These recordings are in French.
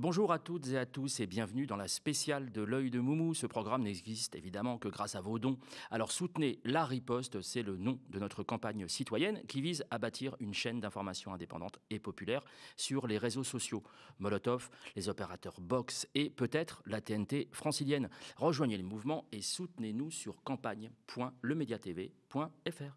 Bonjour à toutes et à tous et bienvenue dans la spéciale de l'œil de Moumou. Ce programme n'existe évidemment que grâce à vos dons. Alors soutenez La Riposte, c'est le nom de notre campagne citoyenne qui vise à bâtir une chaîne d'information indépendante et populaire sur les réseaux sociaux. Molotov, les opérateurs Box et peut-être la TNT francilienne. Rejoignez le mouvement et soutenez-nous sur campagne.lemediatv.fr.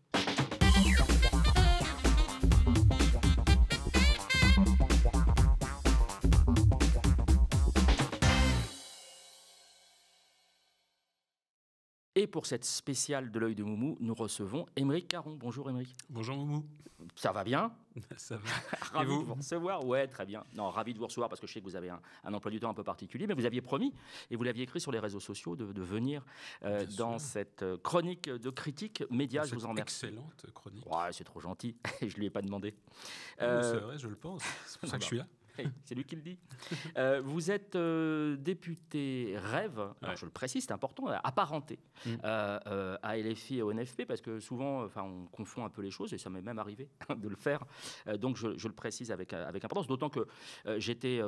Et pour cette spéciale de l'œil de Moumou, nous recevons Aymeric Caron. Bonjour Aymeric. Bonjour Moumou. Ça va bien? Ça va. Ravi de vous recevoir. Ouais, très bien. Non, ravi de vous recevoir parce que je sais que vous avez un emploi du temps un peu particulier, mais vous aviez promis et vous l'aviez écrit sur les réseaux sociaux de venir dans cette chronique de critique média. Je vous en remercie. Excellente chronique. Ouais, c'est trop gentil. Je lui ai pas demandé. C'est vrai, je le pense. C'est pour ça que je suis là. Hey, c'est lui qui le dit. Vous êtes député Rêve, alors je le précise, c'est important, apparenté à LFI et au NFP, parce que souvent, on confond un peu les choses, et ça m'est même arrivé de le faire. Donc je le précise avec importance, d'autant que j'étais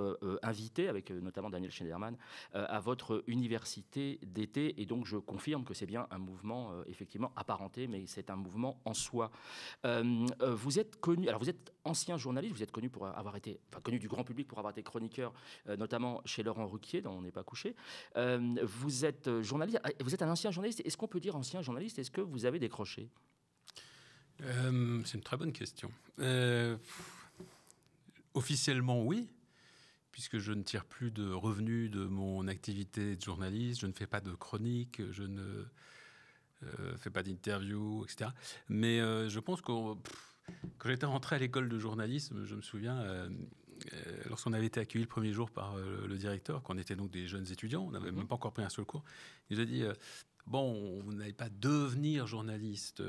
invité, avec notamment Daniel Schneiderman, à votre université d'été, et donc je confirme que c'est bien un mouvement effectivement apparenté, mais c'est un mouvement en soi. Vous êtes connu, alors vous êtes ancien journaliste, vous êtes connu pour avoir été, connu du grand public pour avoir été chroniqueur, notamment chez Laurent Ruquier, dans On n'est pas couché. Vous êtes journaliste, vous êtes un ancien journaliste. Est-ce qu'on peut dire ancien journaliste? Est-ce que vous avez décroché? C'est une très bonne question. Officiellement, oui, puisque je ne tire plus de revenus de mon activité de journaliste, je ne fais pas de chronique, je ne fais pas d'interview, etc. Mais je pense que quand j'étais rentré à l'école de journalisme, je me souviens, lorsqu'on avait été accueillis le premier jour par le directeur, quand on était donc des jeunes étudiants, on n'avait même pas encore pris un seul cours, il nous a dit bon, vous n'allez pas devenir journaliste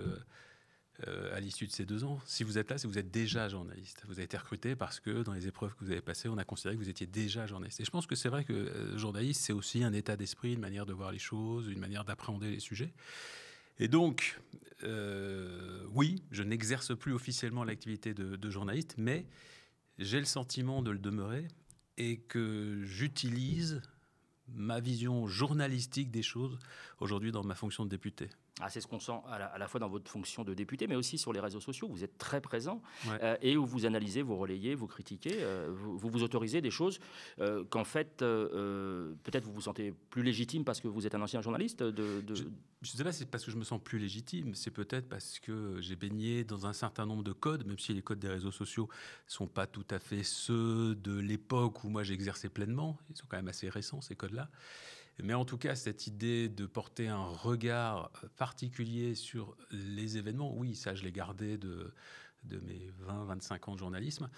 à l'issue de ces 2 ans. Si vous êtes là, c'est que vous êtes déjà journaliste. Vous avez été recruté parce que dans les épreuves que vous avez passées, on a considéré que vous étiez déjà journaliste. Et je pense que c'est vrai que journaliste, c'est aussi un état d'esprit, une manière de voir les choses, une manière d'appréhender les sujets. Et donc, oui, je n'exerce plus officiellement l'activité de journaliste, mais j'ai le sentiment de le demeurer et que j'utilise ma vision journalistique des choses aujourd'hui dans ma fonction de député. Ah, c'est ce qu'on sent à la fois dans votre fonction de député, mais aussi sur les réseaux sociaux. Vous êtes très présent et où vous analysez, vous relayez, vous critiquez, vous autorisez des choses qu'en fait, peut-être vous vous sentez plus légitime parce que vous êtes un ancien journaliste. Je ne sais pas si c'est parce que je me sens plus légitime, c'est peut-être parce que j'ai baigné dans un certain nombre de codes, même si les codes des réseaux sociaux ne sont pas tout à fait ceux de l'époque où moi j'exerçais pleinement. Ils sont quand même assez récents, ces codes-là. Mais en tout cas, cette idée de porter un regard particulier sur les événements, oui, ça, je l'ai gardé de mes 20-25 ans de journalisme.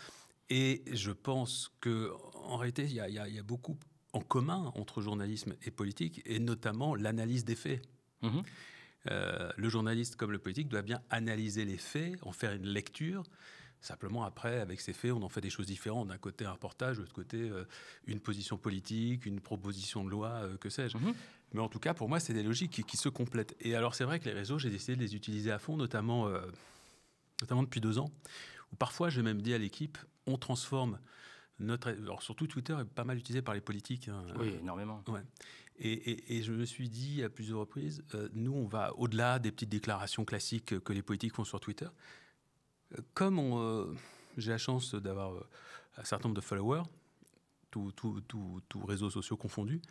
Et je pense qu'en réalité, il y a beaucoup en commun entre journalisme et politique, et notamment l'analyse des faits. Le journaliste, comme le politique, doit bien analyser les faits, en faire une lecture. Simplement, après, avec ces faits, on en fait des choses différentes. D'un côté, un reportage, de l'autre côté, une position politique, une proposition de loi, que sais-je. Mais en tout cas, pour moi, c'est des logiques qui se complètent. Et alors, c'est vrai que les réseaux, j'ai décidé de les utiliser à fond, notamment depuis 2 ans, où parfois, j'ai même dit à l'équipe, on transforme notre... Alors, surtout, Twitter est pas mal utilisé par les politiques. Hein. Oui, énormément. Ouais. Et je me suis dit à plusieurs reprises, nous, on va au-delà des petites déclarations classiques que les politiques font sur Twitter. Comme j'ai la chance d'avoir un certain nombre de followers, tous réseaux sociaux confondus,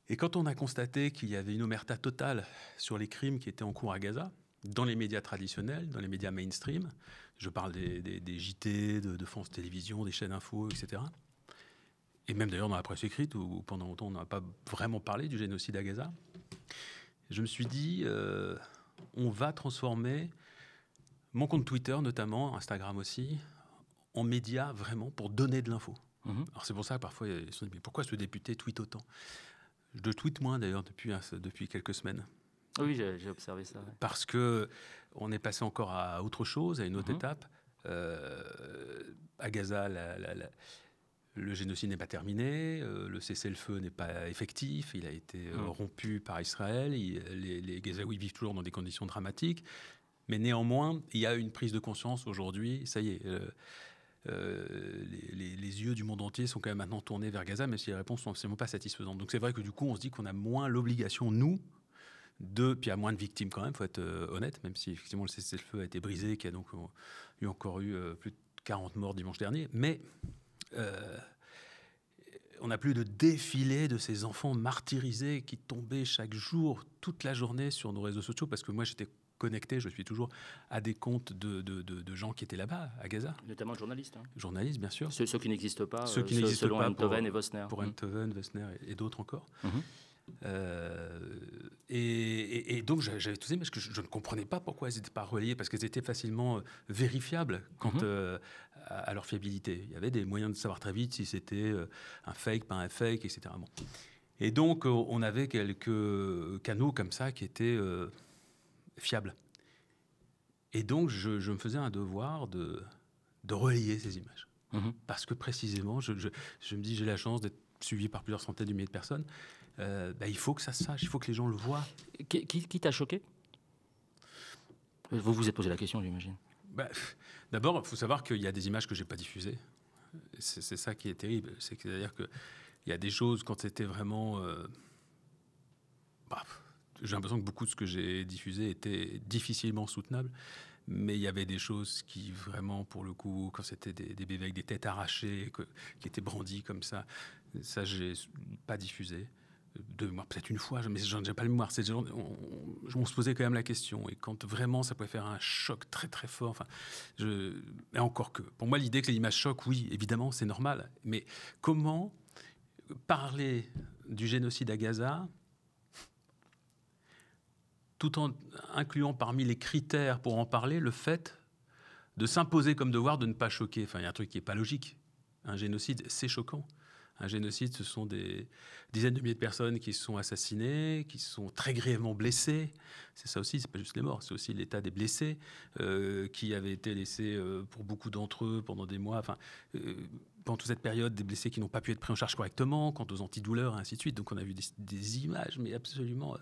et quand on a constaté qu'il y avait une omerta totale sur les crimes qui étaient en cours à Gaza, dans les médias traditionnels, dans les médias mainstream, je parle des JT, de France Télévisions, des chaînes info, etc., et même d'ailleurs dans la presse écrite, où pendant longtemps on n'a pas vraiment parlé du génocide à Gaza, je me suis dit, on va transformer mon compte Twitter notamment, Instagram aussi, en média vraiment pour donner de l'info. Alors c'est pour ça que parfois ils se disent mais pourquoi ce député tweet autant? Je tweete moins d'ailleurs depuis quelques semaines. Oui, j'ai observé ça. Ouais. Parce que on est passé encore à autre chose, à une autre étape. À Gaza, le génocide n'est pas terminé, le cessez-le-feu n'est pas effectif, il a été rompu par Israël, les Gazaouis vivent toujours dans des conditions dramatiques. Mais néanmoins, il y a une prise de conscience aujourd'hui, ça y est, les yeux du monde entier sont quand même maintenant tournés vers Gaza, même si les réponses sont absolument pas satisfaisantes. Donc c'est vrai que du coup, on se dit qu'on a moins l'obligation, nous, puis il y a moins de victimes quand même, il faut être honnête, même si effectivement le cessez-le-feu a été brisé, qu'il y a donc encore eu plus de 40 morts dimanche dernier, mais on n'a plus de défilé de ces enfants martyrisés qui tombaient chaque jour, toute la journée sur nos réseaux sociaux, parce que moi j'étais connecté, je suis toujours à des comptes de gens qui étaient là-bas, à Gaza. Notamment de journalistes. Journalistes, bien sûr. Ceux qui n'existent pas, selon Enthoven et Vosner. Pour Enthoven, Vosner et d'autres encore. Et donc j'avais tous ces images que je ne comprenais pas pourquoi elles n'étaient pas relayées, parce qu'elles étaient facilement vérifiables quant à leur fiabilité. Il y avait des moyens de savoir très vite si c'était un fake, pas un fake, etc. Bon. Et donc on avait quelques canaux comme ça qui étaient fiables. Et donc je me faisais un devoir de relayer ces images. Parce que précisément, je me dis, j'ai la chance d'être suivi par plusieurs centaines de milliers de personnes. Il faut que ça se sache, il faut que les gens le voient. Qui t'a choqué ? Vous vous êtes posé la question, j'imagine. D'abord, il faut savoir qu'il y a des images que je n'ai pas diffusées. C'est ça qui est terrible. C'est-à-dire qu'il y a des choses, quand c'était vraiment... j'ai l'impression que beaucoup de ce que j'ai diffusé était difficilement soutenable. Mais il y avait des choses qui, vraiment, pour le coup, quand c'était des bébés avec des têtes arrachées, qui étaient brandis comme ça, je n'ai pas diffusé. De mémoire, peut-être une fois, mais je n'ai pas le mémoire. On se posait quand même la question. Et quand vraiment, ça pouvait faire un choc très, très fort. Enfin, et encore que, pour moi, l'idée que les images choquent, oui, évidemment, c'est normal. Mais comment parler du génocide à Gaza, tout en incluant parmi les critères pour en parler le fait de s'imposer comme devoir de ne pas choquer. Enfin, il y a un truc qui n'est pas logique. Un génocide, c'est choquant. Un génocide, ce sont des dizaines de milliers de personnes qui sont assassinées, qui sont très grièvement blessées. C'est ça aussi, c'est pas juste les morts, c'est aussi l'état des blessés qui avaient été laissés pour beaucoup d'entre eux pendant des mois. Enfin, pendant toute cette période, des blessés qui n'ont pas pu être pris en charge correctement, quant aux antidouleurs, et ainsi de suite. Donc on a vu des images, mais absolument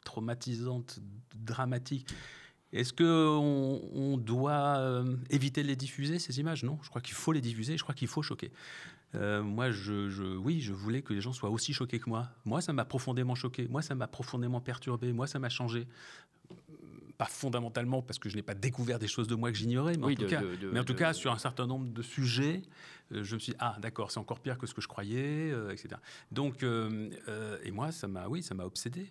traumatisantes, dramatiques. Est-ce qu'on doit éviter de les diffuser, ces images ? Non, je crois qu'il faut les diffuser, je crois qu'il faut choquer. Moi, oui, je voulais que les gens soient aussi choqués que moi. Moi, ça m'a profondément choqué. Moi, ça m'a profondément perturbé. Moi, ça m'a changé. Pas fondamentalement, parce que je n'ai pas découvert des choses de moi que j'ignorais, mais en tout cas, sur un certain nombre de sujets, je me suis dit, d'accord, c'est encore pire que ce que je croyais, etc. Donc, et moi, ça m'a obsédé.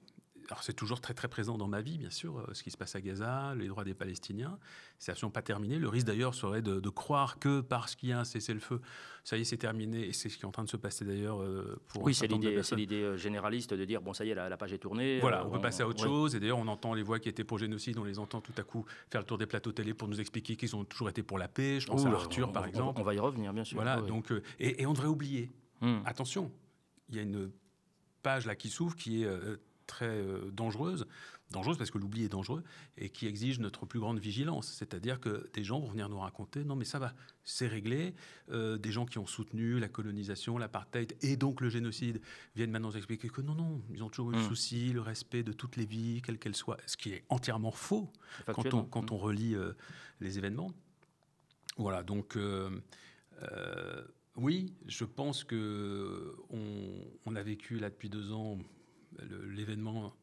Alors, c'est toujours très, très présent dans ma vie, bien sûr, ce qui se passe à Gaza, les droits des Palestiniens. C'est absolument pas terminé. Le risque, d'ailleurs, serait de croire que parce qu'il y a un cessez-le-feu, ça y est, c'est terminé. Et c'est ce qui est en train de se passer, d'ailleurs, pour oui, c'est l'idée généraliste de dire, bon, ça y est, la page est tournée. Voilà, on peut passer à autre chose. Et d'ailleurs, on entend les voix qui étaient pour le génocide, on les entend tout à coup faire le tour des plateaux télé pour nous expliquer qu'ils ont toujours été pour la paix. Je pense à Arthur, par exemple. On va y revenir, bien sûr. Voilà, donc, et on devrait oublier. Attention, il y a une page là qui s'ouvre qui est... très dangereuse parce que l'oubli est dangereux et qui exige notre plus grande vigilance. C'est-à-dire que des gens vont venir nous raconter « Non, mais ça va, c'est réglé ». Des gens qui ont soutenu la colonisation, l'apartheid et donc le génocide viennent maintenant nous expliquer que non, ils ont toujours eu le souci, le respect de toutes les vies, quelles qu'elles soient, ce qui est entièrement faux quand on relit les événements. Voilà, donc... oui, je pense qu'on a vécu là depuis 2 ans l'événement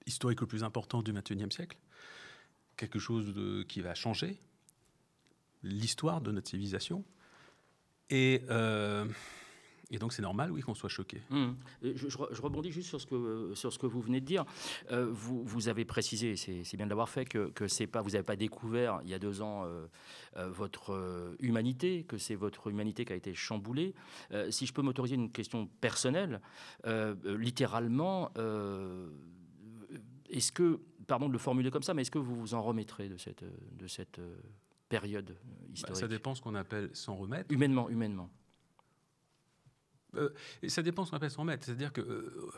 historique le plus important du XXIe siècle, quelque chose qui va changer l'histoire de notre civilisation, et donc c'est normal, oui, qu'on soit choqué. Je rebondis juste sur ce que vous venez de dire. Vous avez précisé, c'est bien de l'avoir fait, que c'est pas, vous n'avez pas découvert il y a 2 ans votre humanité, que c'est votre humanité qui a été chamboulée. Si je peux m'autoriser une question personnelle, littéralement, est-ce que, pardon de le formuler comme ça, mais est-ce que vous vous en remettrez de cette période historique ? Ça dépend ce qu'on appelle s'en remettre. Humainement. Ça dépend ce qu'on appelle s'en remettre. C'est-à-dire que...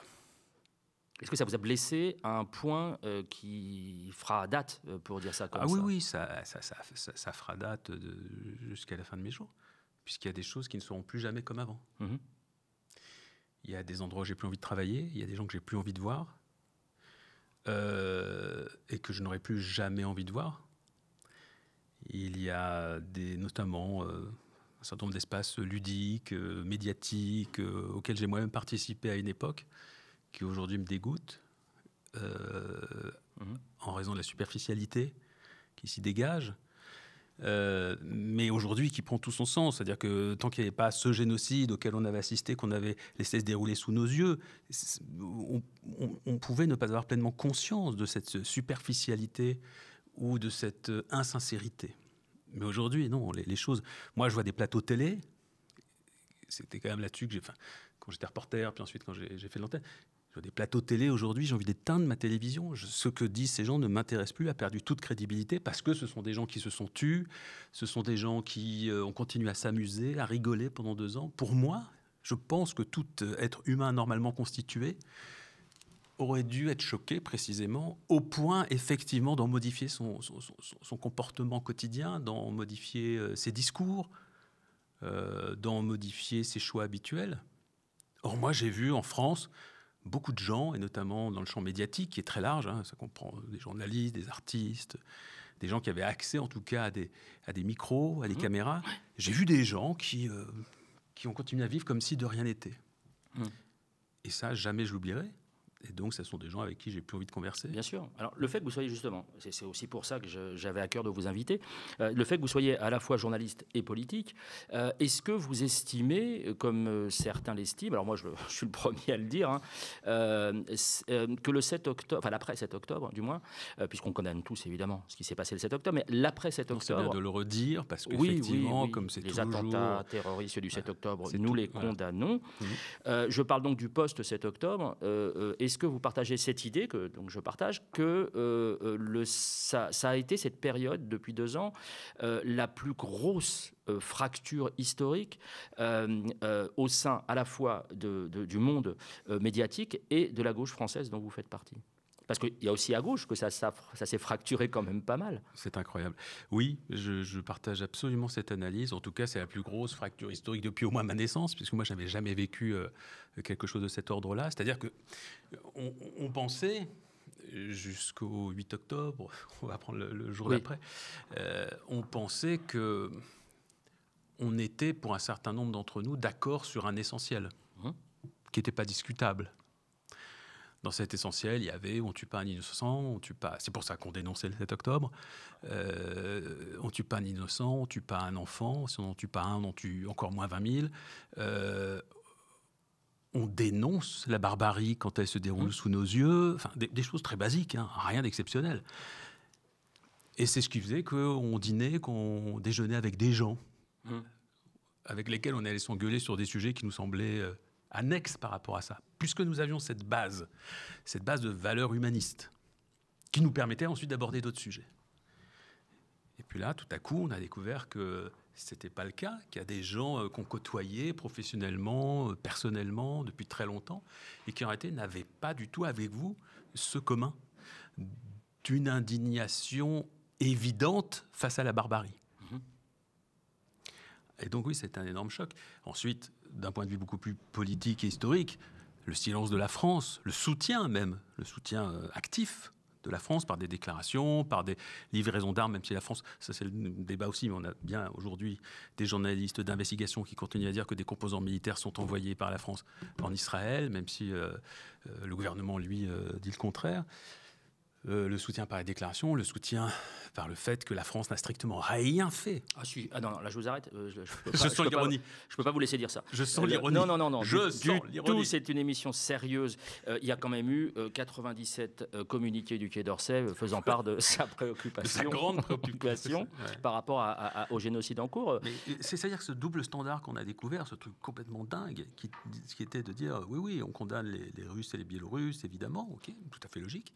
Est-ce que ça vous a blessé à un point qui fera date, pour dire ça comme ça ? Oui, ça fera date jusqu'à la fin de mes jours, puisqu'il y a des choses qui ne seront plus jamais comme avant. Il y a des endroits où j'ai plus envie de travailler, il y a des gens que j'ai plus envie de voir, et que je n'aurai plus jamais envie de voir. Il y a notamment un certain nombre d'espaces ludiques, médiatiques, auxquels j'ai moi-même participé à une époque, qui aujourd'hui me dégoûtent, en raison de la superficialité qui s'y dégage. Mais aujourd'hui qui prend tout son sens, c'est-à-dire que tant qu'il n'y avait pas ce génocide auquel on avait assisté, qu'on avait laissé se dérouler sous nos yeux, on pouvait ne pas avoir pleinement conscience de cette superficialité ou de cette insincérité. Mais aujourd'hui, non, les choses... Moi, je vois des plateaux télé, c'était quand même là-dessus que quand j'étais reporter, puis ensuite quand j'ai fait l'antenne, des plateaux télé aujourd'hui, j'ai envie d'éteindre ma télévision. Ce que disent ces gens ne m'intéresse plus, a perdu toute crédibilité parce que ce sont des gens qui se sont tus, ce sont des gens qui ont continué à s'amuser, à rigoler pendant 2 ans. Pour moi, je pense que tout être humain normalement constitué aurait dû être choqué précisément au point effectivement d'en modifier son comportement quotidien, d'en modifier ses discours, d'en modifier ses choix habituels. Or moi j'ai vu en France beaucoup de gens, et notamment dans le champ médiatique, qui est très large, ça comprend des journalistes, des artistes, des gens qui avaient accès en tout cas à des micros, à des caméras. J'ai vu des gens qui ont continué à vivre comme si de rien n'était. Et ça, jamais je l'oublierai. Et donc, ce sont des gens avec qui j'ai plus envie de converser. Bien sûr. Alors, le fait que vous soyez justement, c'est aussi pour ça que j'avais à cœur de vous inviter, le fait que vous soyez à la fois journaliste et politique, est-ce que vous estimez, comme certains l'estiment, alors moi je suis le premier à le dire, que le 7 octobre, enfin l'après 7 octobre du moins, puisqu'on condamne tous évidemment ce qui s'est passé le 7 octobre, mais l'après 7 octobre... C'est bien de le redire, parce qu'effectivement, oui, comme c'est les toujours... attentats terroristes du 7 octobre, nous les condamnons. Je parle donc du post-7 octobre. Est-ce que vous partagez cette idée, que donc je partage, que ça a été cette période, depuis 2 ans, la plus grosse fracture historique au sein à la fois du monde médiatique et de la gauche française dont vous faites partie? Parce qu'il y a aussi à gauche que ça s'est fracturé quand même pas mal. C'est incroyable. Oui, je partage absolument cette analyse. En tout cas, c'est la plus grosse fracture historique depuis au moins ma naissance, puisque moi, je n'avais jamais vécu quelque chose de cet ordre-là. C'est-à-dire qu'on pensait, jusqu'au 8 octobre, on va prendre le jour d'après, on pensait qu'on était, pour un certain nombre d'entre nous, d'accord sur un essentiel qui n'était pas discutable. Dans cet essentiel, il y avait on tue pas un innocent, on tue pas. C'est pour ça qu'on dénonçait le 7 octobre. On tue pas un innocent, on tue pas un enfant. Si on n'en tue pas un, on en tue encore moins 20 000. On dénonce la barbarie quand elle se déroule sous nos yeux. Enfin, des choses très basiques, rien d'exceptionnel. Et c'est ce qui faisait qu'on dînait, qu'on déjeunait avec des gens avec lesquels on allait s'engueuler sur des sujets qui nous semblaient annexes par rapport à ça. Puisque nous avions cette base de valeurs humanistes qui nous permettait ensuite d'aborder d'autres sujets. Et puis là, tout à coup, on a découvert que ce n'était pas le cas, qu'il y a des gens qu'on côtoyait professionnellement, personnellement, depuis très longtemps, et qui en réalité n'avaient pas du tout avec vous ce commun d'une indignation évidente face à la barbarie. Et donc oui, c'est un énorme choc. Ensuite, d'un point de vue beaucoup plus politique et historique, le silence de la France, le soutien actif de la France par des déclarations, par des livraisons d'armes, même si la France, ça c'est le débat aussi, mais on a bien aujourd'hui des journalistes d'investigation qui continuent à dire que des composants militaires sont envoyés par la France en Israël, même si le gouvernement, lui, dit le contraire. Le soutien par les déclarations, le soutien par le fait que la France n'a strictement rien fait. Ah non, là je vous arrête. Je sens l'ironie. Je ne peux pas vous laisser dire ça. Je sens l'ironie. Non. Je sens l'ironie. C'est une émission sérieuse. Il y a quand même eu 97 communiqués du Quai d'Orsay faisant part de sa préoccupation. De sa grande préoccupation par rapport au génocide en cours. Mais c'est-à-dire que ce double standard qu'on a découvert, ce truc complètement dingue, qui était de dire oui, on condamne les Russes et les Biélorusses, évidemment, ok, tout à fait logique,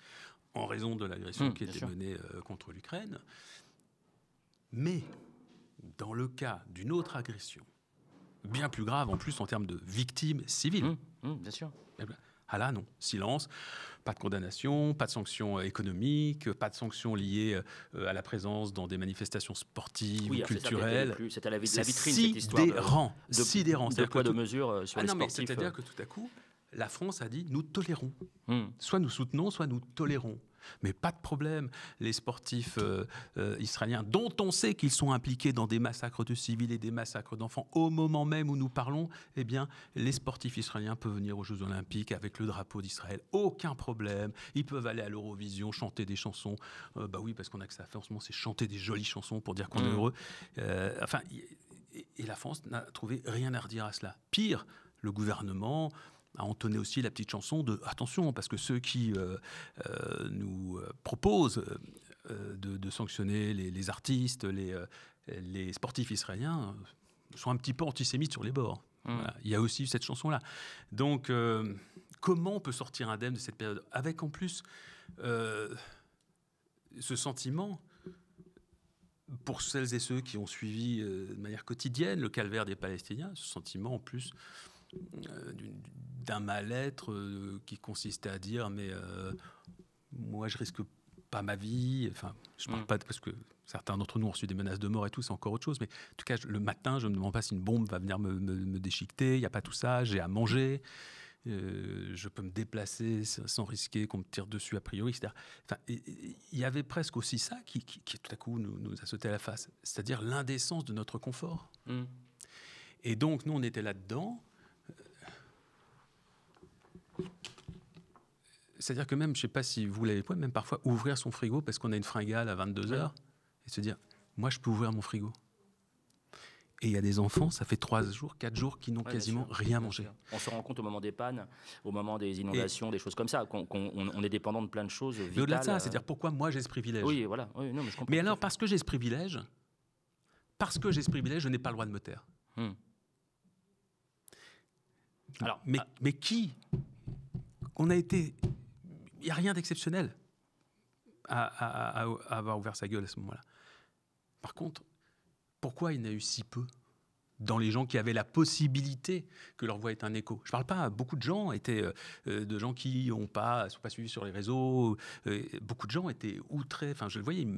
en raison de l'agression qui était menée contre l'Ukraine. Mais dans le cas d'une autre agression, bien plus grave en plus en termes de victimes civiles, bien sûr. Ah là, non. Silence, pas de condamnation, pas de sanctions économiques, pas de sanctions liées à la présence dans des manifestations sportives ou culturelles. C'était la vitrine, cette histoire sidérant. De poids de mesure sur les sportifs. C'est-à-dire que tout à coup, la France a dit « nous tolérons ». Soit nous soutenons, soit nous tolérons. Mais pas de problème. Les sportifs israéliens, dont on sait qu'ils sont impliqués dans des massacres de civils et des massacres d'enfants, au moment même où nous parlons, eh bien, les sportifs israéliens peuvent venir aux Jeux Olympiques avec le drapeau d'Israël. Aucun problème. Ils peuvent aller à l'Eurovision, chanter des chansons. Bah oui, parce qu'on a que ça à faire en ce moment, c'est chanter des jolies chansons pour dire qu'on est heureux. Et la France n'a trouvé rien à redire à cela. Pire, le gouvernement a entonné aussi la petite chanson de « Attention, parce que ceux qui nous proposent de sanctionner les artistes, les sportifs israéliens, sont un petit peu antisémites sur les bords. » Voilà. Il y a aussi cette chanson-là. Donc, comment on peut sortir indemne de cette période ? Avec en plus ce sentiment, pour celles et ceux qui ont suivi de manière quotidienne le calvaire des Palestiniens, ce sentiment en plus d'un mal-être qui consistait à dire mais moi je risque pas ma vie, enfin je parle pas parce que certains d'entre nous ont reçu des menaces de mort et tout, c'est encore autre chose, mais en tout cas le matin je me demande pas si une bombe va venir me déchiqueter, il n'y a pas tout ça, j'ai à manger, je peux me déplacer sans risquer qu'on me tire dessus a priori, etc. Enfin, il y avait presque aussi ça qui tout à coup nous a sauté à la face, c'est-à-dire l'indécence de notre confort. Et donc nous on était là-dedans. C'est-à-dire que même, je ne sais pas si vous l'avez point, même parfois ouvrir son frigo parce qu'on a une fringale à 22h et se dire, moi je peux ouvrir mon frigo. Et il y a des enfants, ça fait 3 jours, 4 jours qui n'ont quasiment rien mangé. On se rend compte au moment des pannes, au moment des inondations, des choses comme ça, qu'on est dépendant de plein de choses vitales. Mais au-delà de ça, c'est-à-dire pourquoi moi j'ai ce privilège. Oui, voilà. Oui, non, mais je comprends. Mais alors, parce que j'ai ce privilège, je n'ai pas le droit de me taire. Alors, mais qui ? On a été... Il n'y a rien d'exceptionnel à avoir ouvert sa gueule à ce moment-là. Par contre, pourquoi il y en a eu si peu dans les gens qui avaient la possibilité que leur voix ait un écho? Je ne parle pas, beaucoup de gens étaient de gens qui ne sont pas suivis sur les réseaux. Beaucoup de gens étaient outrés. Enfin, je le voyais, ils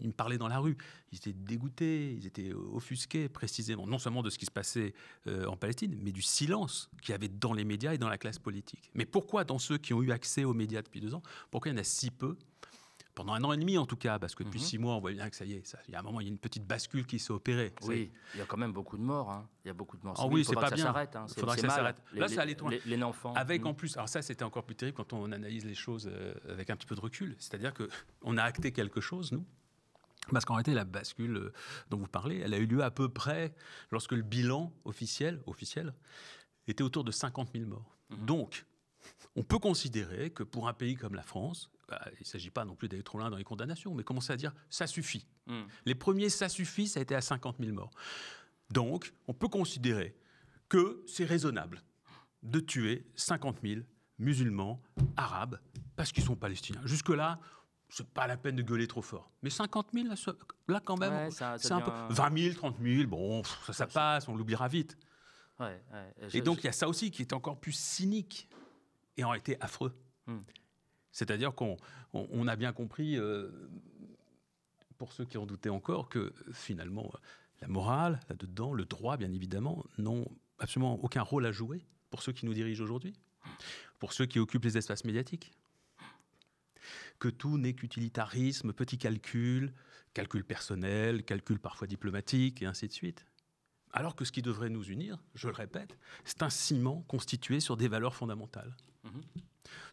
me parlaient dans la rue. Ils étaient dégoûtés, ils étaient offusqués précisément, non seulement de ce qui se passait en Palestine, mais du silence qu'il y avait dans les médias et dans la classe politique. Mais pourquoi dans ceux qui ont eu accès aux médias depuis 2 ans, pourquoi il y en a si peu ? Pendant 1 an et demi en tout cas, parce que depuis 6 mois, on voit bien que ça y est, il y a un moment, il y a une petite bascule qui s'est opérée. Oui, il y a quand même beaucoup de morts. Hein. Il y a beaucoup de morts. Ah oui, c'est pas bien. Il faudra que ça s'arrête. Là, ça allait loin. Les enfants. Avec en plus, alors ça, c'était encore plus terrible quand on analyse les choses avec un petit peu de recul. C'est-à-dire qu'on a acté quelque chose, nous. Parce qu'en réalité, la bascule dont vous parlez, elle a eu lieu à peu près lorsque le bilan officiel était autour de 50 000 morts. Donc, on peut considérer que pour un pays comme la France, il ne s'agit pas non plus d'aller trop loin dans les condamnations, mais commencer à dire « ça suffit ». Les premiers « ça suffit », ça a été à 50 000 morts. Donc, on peut considérer que c'est raisonnable de tuer 50 000 musulmans, arabes, parce qu'ils sont palestiniens. Jusque-là, ce n'est pas la peine de gueuler trop fort. Mais 50 000, là quand même, c'est un peu... 20 000, 30 000, bon, ça passe, on l'oubliera vite. Et donc, il y a ça aussi qui est encore plus cynique et en réalité affreux. C'est-à-dire qu'on a bien compris, pour ceux qui en doutaient encore, que finalement, la morale, là-dedans, le droit, bien évidemment, n'ont absolument aucun rôle à jouer pour ceux qui nous dirigent aujourd'hui, pour ceux qui occupent les espaces médiatiques. Que tout n'est qu'utilitarisme, petit calcul personnel, calcul parfois diplomatique, et ainsi de suite. Alors que ce qui devrait nous unir, je le répète, c'est un ciment constitué sur des valeurs fondamentales.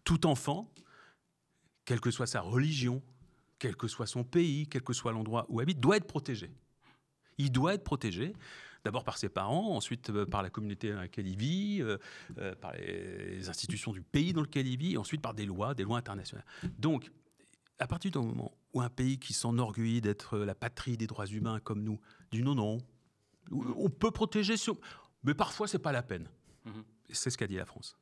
Tout enfant, quelle que soit sa religion, quel que soit son pays, quel que soit l'endroit où il habite, doit être protégé. Il doit être protégé, d'abord par ses parents, ensuite par la communauté dans laquelle il vit, par les institutions du pays dans lequel il vit, et ensuite par des lois internationales. Donc, à partir du moment où un pays qui s'enorgueillit d'être la patrie des droits humains comme nous, dit non, on peut protéger, mais parfois c'est pas la peine. C'est ce qu'a dit la France.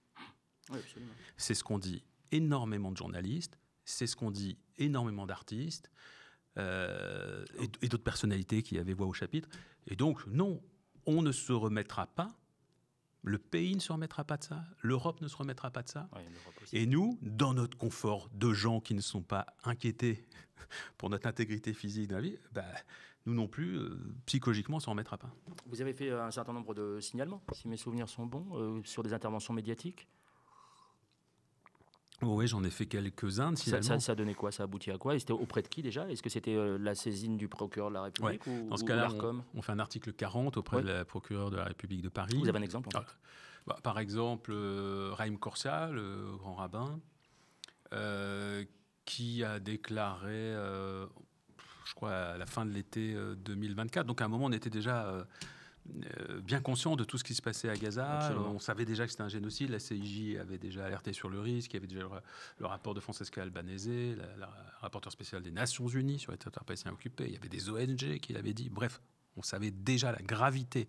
Oui, absolument. C'est ce qu'ont dit énormément de journalistes, c'est ce qu'ont dit énormément d'artistes et d'autres personnalités qui avaient voix au chapitre. Et donc, non, on ne se remettra pas, le pays ne se remettra pas de ça, l'Europe ne se remettra pas de ça. Oui, et nous, dans notre confort de gens qui ne sont pas inquiétés pour notre intégrité physique dans la vie, nous non plus, psychologiquement, on ne s'en remettra pas. Vous avez fait un certain nombre de signalements, si mes souvenirs sont bons, sur des interventions médiatiques ? Oui, j'en ai fait quelques-uns. Ça donnait quoi? Ça aboutit à quoi? Et c'était auprès de qui déjà? Est-ce que c'était la saisine du procureur de la République Dans ce ou cas-là, l'ARCOM? on fait un article 40 auprès de la procureure de la République de Paris. Vous avez un exemple en fait? Par exemple, Raïm Korsia, le grand rabbin, qui a déclaré, je crois, à la fin de l'été 2024. Donc à un moment, on était déjà bien conscient de tout ce qui se passait à Gaza. Absolument. On savait déjà que c'était un génocide. La CIJ avait déjà alerté sur le risque. Il y avait déjà le rapport de Francesca Albanese, la rapporteure spéciale des Nations Unies sur les territoires palestiniens occupés. Il y avait des ONG qui l'avaient dit. Bref, on savait déjà la gravité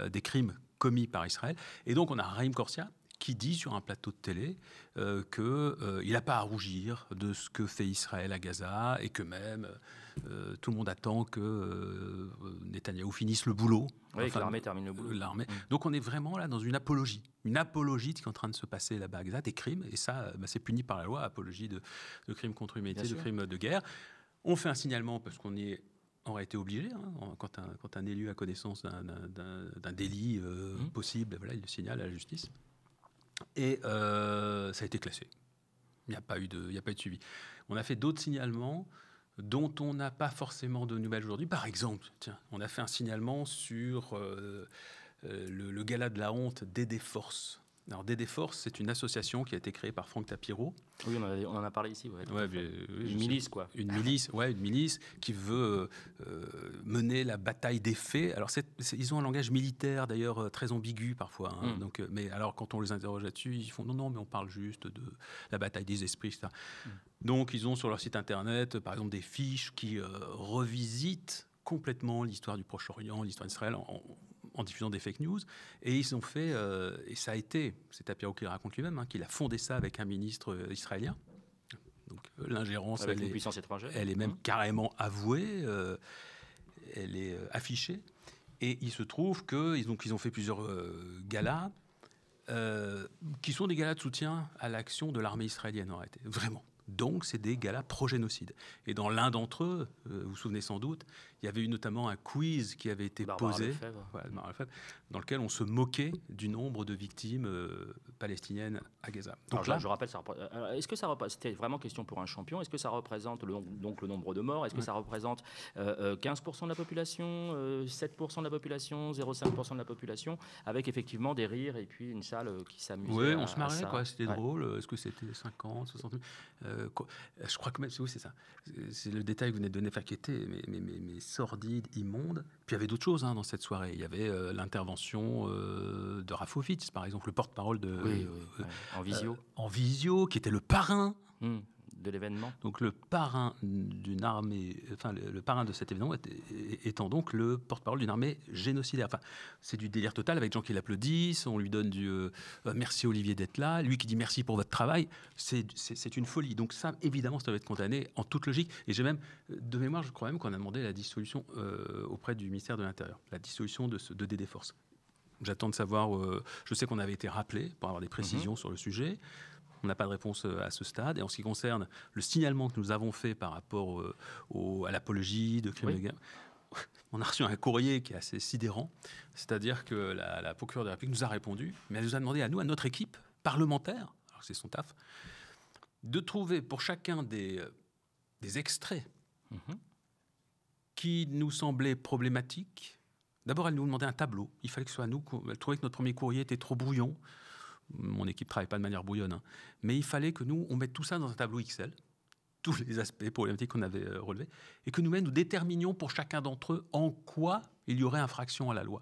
des crimes commis par Israël. Et donc, on a Raïm Korsia qui dit sur un plateau de télé qu'il n'a pas à rougir de ce que fait Israël à Gaza et que même tout le monde attend que Netanyahou finisse le boulot. Oui, que l'armée termine le boulot. Donc on est vraiment là dans une apologie de ce qui est en train de se passer là-bas à Gaza, des crimes, et ça, c'est puni par la loi, apologie de crimes contre l'humanité, de crimes de guerre. On fait un signalement parce qu'on est aurait été obligé, quand un élu a connaissance d'un délit possible, voilà, il le signale à la justice. Et ça a été classé. Il n'y a pas eu de suivi. On a fait d'autres signalements dont on n'a pas forcément de nouvelles aujourd'hui. Par exemple, on a fait un signalement sur le gala de la honte d'Aidé Force. Alors, Dédé Force, c'est une association qui a été créée par Franck Tapiro. Oui, on en a parlé ici. Une milice, quoi. Une milice qui veut mener la bataille des faits. Alors, ils ont un langage militaire, d'ailleurs, très ambigu parfois. Donc, mais alors, quand on les interroge là-dessus, ils font non, mais on parle juste de la bataille des esprits, etc. Donc, ils ont sur leur site internet, par exemple, des fiches qui revisitent complètement l'histoire du Proche-Orient, l'histoire d'Israël, en diffusant des fake news. Et ils ont fait, et ça a été, c'est Tapiro qui le raconte lui-même, qu'il a fondé ça avec un ministre israélien. Donc l'ingérence, avec une puissance étrangère. Elle est même carrément avouée, elle est affichée. Et il se trouve qu'ils ont fait plusieurs galas, qui sont des galas de soutien à l'action de l'armée israélienne, en réalité. Vraiment. Donc, c'est des galas pro-génocide. Et dans l'un d'entre eux, vous vous souvenez sans doute, il y avait eu notamment un quiz qui avait été posé, dans lequel on se moquait du nombre de victimes palestiniennes à Gaza. Donc alors, je rappelle, est-ce que ça représente, c'était vraiment question pour un champion, est-ce que ça représente donc le nombre de morts, est-ce que ça représente 15% de la population, 7% de la population, 0,5% de la population, avec effectivement des rires et puis une salle qui s'amusait. Oui, on se marrait, quoi, c'était drôle. Est-ce que c'était 50, 60 000 je crois que même, c'est ça. C'est le détail que vous venez de donner, qui était mais sordide, immonde. Puis il y avait d'autres choses dans cette soirée. Il y avait l'intervention de Rafovitz, par exemple, le porte-parole en visio, qui était le parrain de l'événement. Donc le parrain d'une armée, le parrain de cet événement étant donc le porte-parole d'une armée génocidaire. C'est du délire total, avec des gens qui l'applaudissent, on lui donne du merci Olivier d'être là, lui qui dit merci pour votre travail, c'est une folie. Donc ça, évidemment, ça doit être condamné en toute logique. Et j'ai même, de mémoire, je crois même qu'on a demandé la dissolution auprès du ministère de l'Intérieur, la dissolution de Dédé Force. J'attends de savoir, je sais qu'on avait été rappelé pour avoir des précisions sur le sujet. On n'a pas de réponse à ce stade. Et en ce qui concerne le signalement que nous avons fait par rapport à l'apologie de crimes de guerre, on a reçu un courrier qui est assez sidérant. C'est-à-dire que la procureure de la République nous a répondu, mais elle nous a demandé à notre équipe parlementaire, alors c'est son taf, de trouver pour chacun des extraits qui nous semblaient problématiques. D'abord, elle nous demandait un tableau. Il fallait que ce soit nous. Elle trouvait que notre premier courrier était trop brouillon. Mon équipe ne travaille pas de manière brouillonne, mais il fallait que on mette tout ça dans un tableau Excel, tous les aspects problématiques qu'on avait relevés, et que nous déterminions pour chacun d'entre eux en quoi il y aurait infraction à la loi.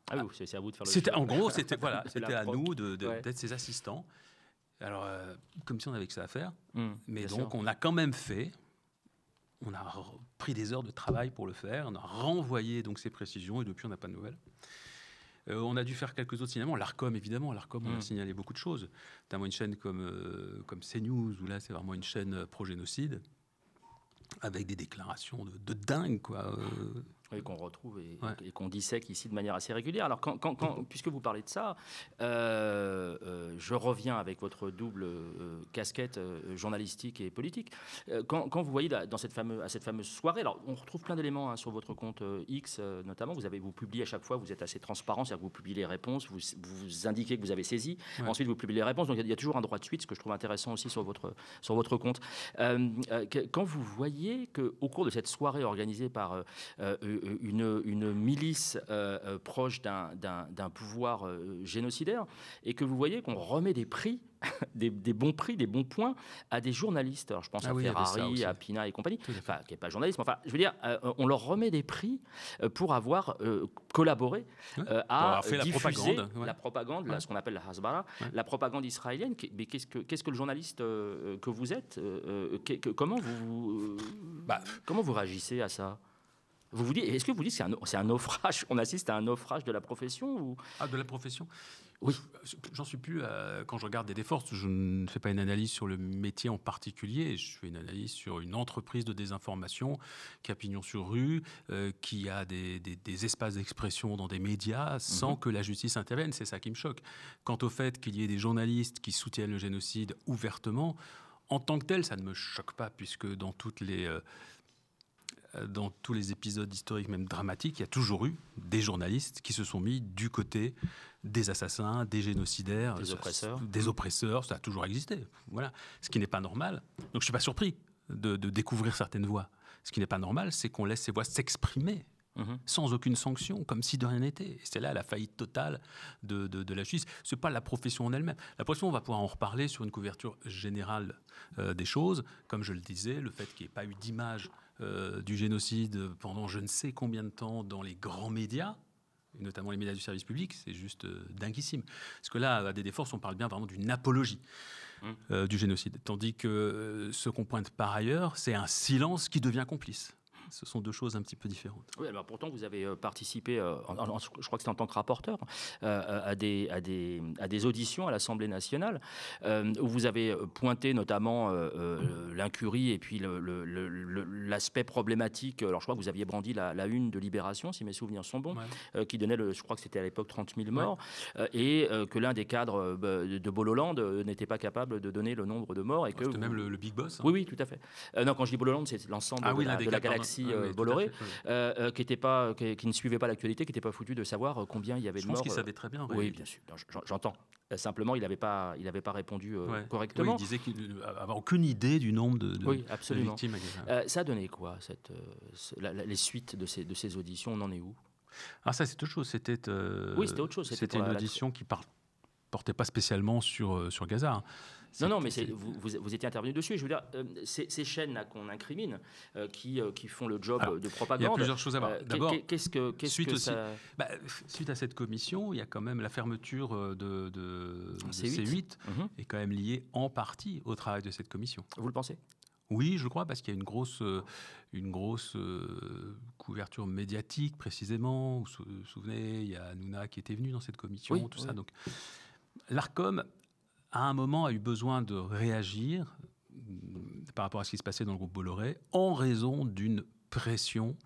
Ah oui, c'est à vous de faire le En gros, c'était à nous d'être ses assistants. Alors, comme si on avait que ça à faire, mais donc sûr. On a quand même fait. On a pris des heures de travail pour le faire. On a renvoyé donc ces précisions, et depuis, on n'a pas de nouvelles. On a dû faire quelques autres signalements. L'ARCOM, évidemment. L'ARCOM, on a signalé beaucoup de choses. Notamment une chaîne comme CNews, où là, c'est vraiment une chaîne pro-génocide, avec des déclarations de dingue, quoi. Oui, qu'on retrouve et qu'on dissèque ici de manière assez régulière. Alors, puisque vous parlez de ça, je reviens avec votre double casquette journalistique et politique. Quand vous voyez à cette fameuse soirée, alors on retrouve plein d'éléments sur votre compte X notamment. Vous publiez à chaque fois, vous êtes assez transparent, c'est-à-dire que vous publiez les réponses, vous indiquez que vous avez saisi. Ouais. Ensuite, vous publiez les réponses. Donc, il y a toujours un droit de suite, ce que je trouve intéressant aussi sur votre compte. Quand vous voyez qu'au cours de cette soirée organisée par une milice proche d'un pouvoir génocidaire, et que vous voyez qu'on remet des prix, des bons prix, des bons points à des journalistes. Alors, je pense à Ferrari, à Pina et compagnie, qui n'est pas journaliste, mais enfin, je veux dire, on leur remet des prix pour avoir collaboré à diffuser la propagande, ce qu'on appelle la Hasbara, la propagande israélienne. Mais qu'est-ce que le journaliste que vous êtes comment vous réagissez à ça? Est-ce que vous dites que c'est un naufrage? On assiste à un naufrage de la profession ou... de la profession? Oui. J'en suis plus quand je regarde des forces. Je ne fais pas une analyse sur le métier en particulier. Je fais une analyse sur une entreprise de désinformation qui a pignon sur rue, qui a des espaces d'expression dans des médias sans que la justice intervienne. C'est ça qui me choque. Quant au fait qu'il y ait des journalistes qui soutiennent le génocide ouvertement, en tant que tel, ça ne me choque pas, puisque dans tous les épisodes historiques, même dramatiques, il y a toujours eu des journalistes qui se sont mis du côté des assassins, des génocidaires, des oppresseurs. Ça a toujours existé. Voilà. Ce qui n'est pas normal. Donc je ne suis pas surpris de découvrir certaines voix. Ce qui n'est pas normal, c'est qu'on laisse ces voix s'exprimer sans aucune sanction, comme si de rien n'était. Et c'est là la faillite totale de la justice. Ce n'est pas la profession en elle-même. La profession, on va pouvoir en reparler sur une couverture générale des choses. Comme je le disais, le fait qu'il n'y ait pas eu d'image du génocide pendant je ne sais combien de temps dans les grands médias, et notamment les médias du service public, c'est juste dinguissime. Parce que là, à des forces, on parle bien vraiment d'une apologie du génocide. Tandis que ce qu'on pointe par ailleurs, c'est un silence qui devient complice. Ce sont deux choses un petit peu différentes. Oui, alors pourtant, vous avez participé, je crois que c'était en tant que rapporteur, à des auditions à l'Assemblée nationale, où vous avez pointé notamment l'incurie et puis l'aspect problématique. Alors, je crois que vous aviez brandi la une de Libération, si mes souvenirs sont bons, qui donnait, je crois que c'était à l'époque 30 000 morts, et que l'un des cadres de Bololand n'était pas capable de donner le nombre de morts. C'était même le Big Boss. Oui, tout à fait. Non, quand je dis Bololand, c'est l'ensemble de la galaxie Bolloré, qui ne suivait pas l'actualité, qui n'était pas foutu de savoir combien il y avait de morts. Je pense qu'il savait très bien. Oui, bien sûr. J'entends. Simplement, il n'avait pas répondu correctement. Oui, il disait qu'il n'avait aucune idée du nombre de victimes. Ça a donné quoi, les suites de ces auditions? On en est où? Ça, c'est autre chose. C'était autre chose. C'était une audition qui portait pas spécialement sur Gaza. Non, mais vous étiez intervenu dessus. Je veux dire, ces chaînes-là qu'on incrimine, qui font le job de propagande. Il y a plusieurs choses à voir. D'abord, suite à cette commission, il y a quand même la fermeture de C8 est quand même liée en partie au travail de cette commission. Vous le pensez? Oui, je crois, parce qu'il y a une grosse couverture médiatique, précisément. Vous vous souvenez, il y a Hanouna qui était venu dans cette commission, ça. Donc, l'Arcom, à un moment, a eu besoin de réagir par rapport à ce qui se passait dans le groupe Bolloré en raison d'une pression.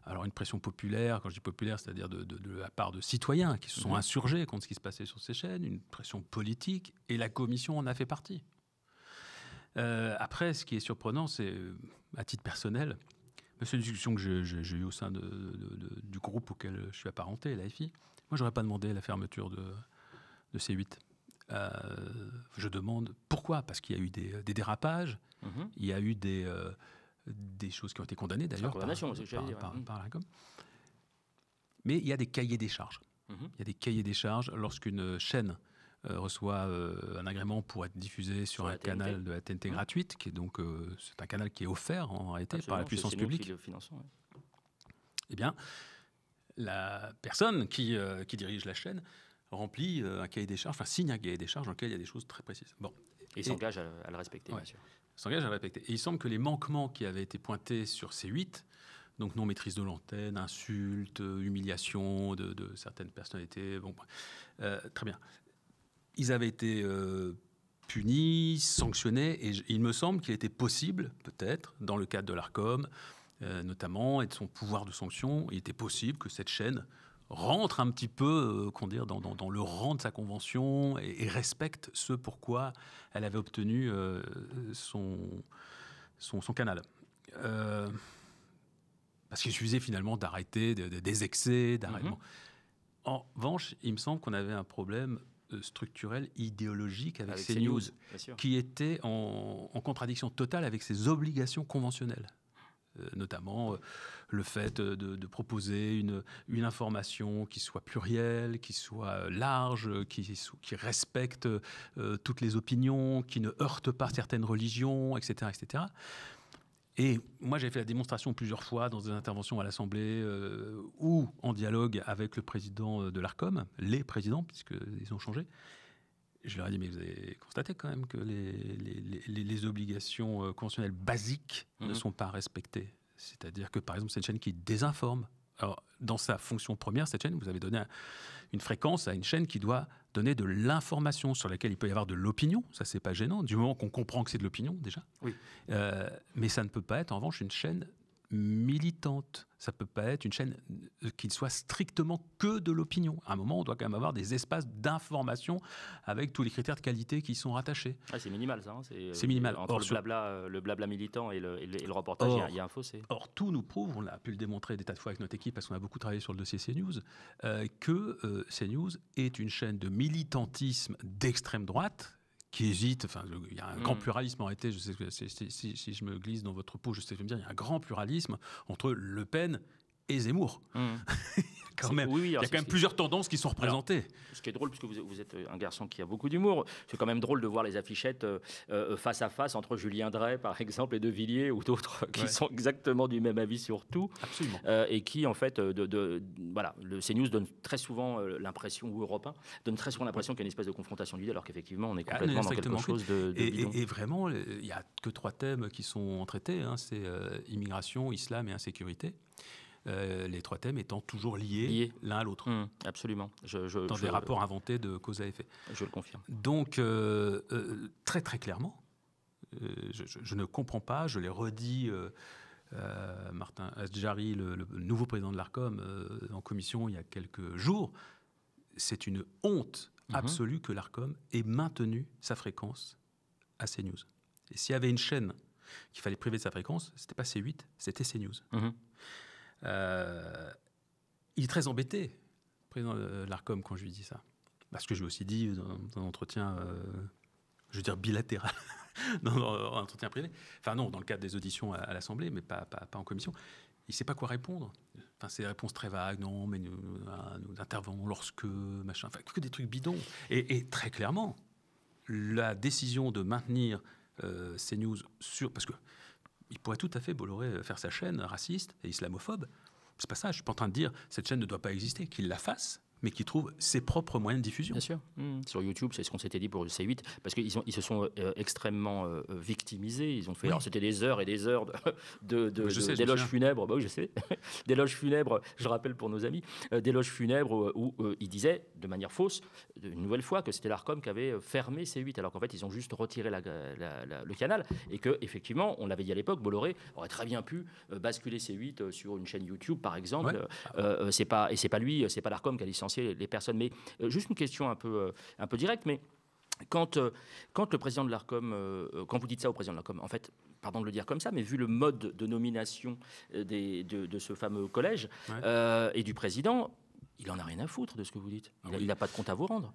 Alors, une pression populaire, quand je dis populaire, c'est-à-dire de la part de citoyens qui se sont insurgés contre ce qui se passait sur ces chaînes, une pression politique, et la commission en a fait partie. Après, ce qui est surprenant, c'est, à titre personnel, c'est une discussion que j'ai eue au sein du groupe auquel je suis apparenté, l'AFI. Moi, je n'aurais pas demandé la fermeture de C8. Je demande pourquoi, parce qu'il y a eu des dérapages, il y a eu des choses qui ont été condamnées d'ailleurs par l'Arcom. Mais il y a des cahiers des charges. Il y a des cahiers des charges lorsqu'une chaîne reçoit un agrément pour être diffusé sur un canal de la TNT gratuite, qui est donc c'est un canal qui est offert en réalité par la puissance publique. Qui le finançons, Eh bien, la personne qui dirige la chaîne remplit un cahier des charges, signe un cahier des charges dans lequel il y a des choses très précises. Bon. Et s'engage à le respecter, bien sûr. S'engage à le respecter. Et il semble que les manquements qui avaient été pointés sur C8, donc non-maîtrise de l'antenne, insultes, humiliation de certaines personnalités, très bien. Ils avaient été punis, sanctionnés, et il me semble qu'il était possible, peut-être, dans le cadre de l'Arcom, notamment, et de son pouvoir de sanction. Il était possible que cette chaîne rentre un petit peu dans le rang de sa convention et respecte ce pourquoi elle avait obtenu son canal. Parce qu'il suffisait finalement d'arrêter des excès, d'arrêtement. En revanche, il me semble qu'on avait un problème structurel, idéologique avec CNews, qui était en contradiction totale avec ses obligations conventionnelles. Notamment le fait de proposer une information qui soit plurielle, qui soit large, qui respecte toutes les opinions, qui ne heurte pas certaines religions, etc., etc. Et moi, j'ai fait la démonstration plusieurs fois dans des interventions à l'Assemblée ou en dialogue avec le président de l'Arcom, les présidents, puisqu'ils ont changé. Je leur ai dit, mais vous avez constaté quand même que les obligations conventionnelles basiques ne sont pas respectées. C'est-à-dire que, par exemple, c'est une chaîne qui désinforme. Alors, dans sa fonction première, cette chaîne, vous avez donné une fréquence à une chaîne qui doit donner de l'information sur laquelle il peut y avoir de l'opinion. Ça, c'est pas gênant, du moment qu'on comprend que c'est de l'opinion, déjà. Oui. Mais ça ne peut pas être, en revanche, une chaîne militante. Ça ne peut pas être une chaîne qui ne soit strictement que de l'opinion. À un moment, on doit quand même avoir des espaces d'information avec tous les critères de qualité qui sont rattachés. Ah, c'est minimal, ça. C'est minimal. Entre le blabla militant et le reportage, il y a un fossé. Or, tout nous prouve, on a pu le démontrer des tas de fois avec notre équipe, parce qu'on a beaucoup travaillé sur le dossier CNews, que CNews est une chaîne de militantisme d'extrême droite, qui hésite, enfin, il y a un grand pluralisme en réalité, je sais que si je me glisse dans votre peau, je sais que je veux dire, il y a un grand pluralisme entre Le Pen et Zemmour. Quand même. Il y a quand même plusieurs tendances qui sont représentées. Alors, ce qui est drôle, puisque vous êtes un garçon qui a beaucoup d'humour, c'est quand même drôle de voir les affichettes face à face entre Julien Drey, par exemple, et De Villiers, ou d'autres qui sont exactement du même avis sur tout. Absolument. Et qui, en fait, voilà, le CNews donne très souvent l'impression, ou Europe 1, donne très souvent l'impression qu'il y a une espèce de confrontation d'idées, alors qu'effectivement, on est complètement dans quelque chose de bidon. Et vraiment, il n'y a que 3 thèmes qui sont traités, hein, c'est immigration, islam et insécurité. Les 3 thèmes étant toujours liés l'un à l'autre. Absolument. Dans des rapports inventés de cause à effet. Je le confirme. Donc, très très clairement, je ne comprends pas, je l'ai redit, Martin Asdjari, le nouveau président de l'Arcom, en commission il y a quelques jours, c'est une honte absolue que l'Arcom ait maintenu sa fréquence à CNews. Et s'il y avait une chaîne qu'il fallait priver de sa fréquence, c'était pas C8, c'était CNews. Il est très embêté, le président de l'Arcom, quand je lui dis ça. Parce que je lui ai aussi dit dans un entretien, je veux dire bilatéral, dans un entretien privé. Enfin non, dans le cadre des auditions à l'Assemblée, mais pas en commission. Il ne sait pas quoi répondre. Enfin, c'est des réponses très vagues. Non, mais nous intervenons lorsque, machin. Enfin, que des trucs bidons. Et très clairement, la décision de maintenir CNews sur... Parce que il pourrait tout à fait, Bolloré, faire sa chaîne raciste et islamophobe. C'est pas ça, je suis pas en train de dire cette chaîne ne doit pas exister, qu'il la fasse, mais qu'il trouve ses propres moyens de diffusion. Bien sûr. Sur YouTube, c'est ce qu'on s'était dit pour le C8, parce qu'ils se sont extrêmement victimisés. Ils ont fait, alors c'était des heures et des heures d'éloges funèbres. Bah oui, je sais. D'éloges funèbres, je rappelle pour nos amis, d'éloges funèbres où ils disaient, de manière fausse, une nouvelle fois, que c'était l'Arcom qui avait fermé C8, alors qu'en fait, ils ont juste retiré le canal, et que effectivement, on l'avait dit à l'époque, Bolloré aurait très bien pu basculer C8 sur une chaîne YouTube, par exemple. C'est pas lui, c'est pas l'Arcom qui a licencié les personnes. Mais juste une question un peu directe, mais quand le président de l'Arcom, quand vous dites ça au président de l'Arcom, en fait, pardon de le dire comme ça, mais vu le mode de nomination de ce fameux collège et du président, il en a rien à foutre de ce que vous dites. Il n'a pas de compte à vous rendre.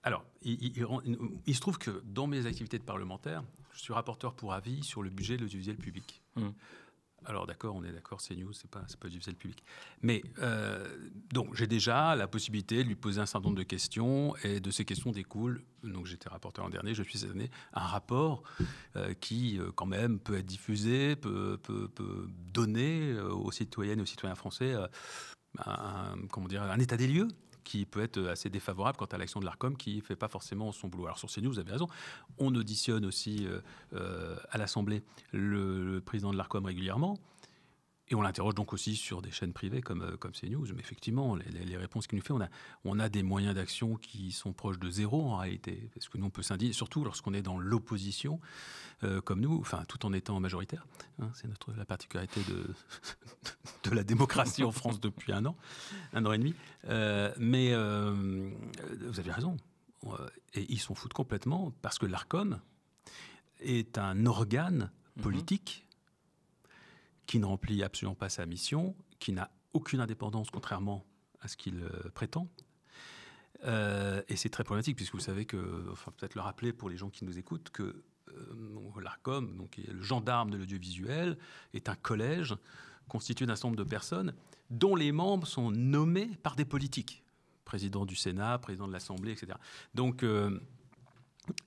Alors, il se trouve que dans mes activités de parlementaire, je suis rapporteur pour avis sur le budget de l'audiovisuel public. Alors d'accord, on est d'accord, CNews, c'est pas l'audiovisuel public. Mais donc j'ai déjà la possibilité de lui poser un certain nombre de questions, et de ces questions découle, donc j'étais rapporteur l'an dernier, je suis cette année, un rapport qui quand même peut être diffusé, peut donner aux citoyennes et aux citoyens français un état des lieux, qui peut être assez défavorable quant à l'action de l'Arcom, qui ne fait pas forcément son boulot. Alors sur CNews, vous avez raison, on auditionne aussi à l'Assemblée le président de l'Arcom régulièrement. Et on l'interroge donc aussi sur des chaînes privées comme CNews. Mais effectivement, les réponses qu'il nous fait, on a des moyens d'action qui sont proches de zéro en réalité. Parce que nous, on peut s'indigner, surtout lorsqu'on est dans l'opposition, comme nous, enfin, tout en étant majoritaire. Hein, c'est la particularité de la démocratie en France depuis un an et demi. Mais vous avez raison. Et ils s'en foutent complètement parce que l'Arcom est un organe politique qui ne remplit absolument pas sa mission, qui n'a aucune indépendance, contrairement à ce qu'il prétend. Et c'est très problématique, puisque vous savez que, enfin peut-être le rappeler pour les gens qui nous écoutent, que l'Arcom, donc le gendarme de l'audiovisuel, est un collège constitué d'un certain nombre de personnes dont les membres sont nommés par des politiques. Président du Sénat, président de l'Assemblée, etc. Donc,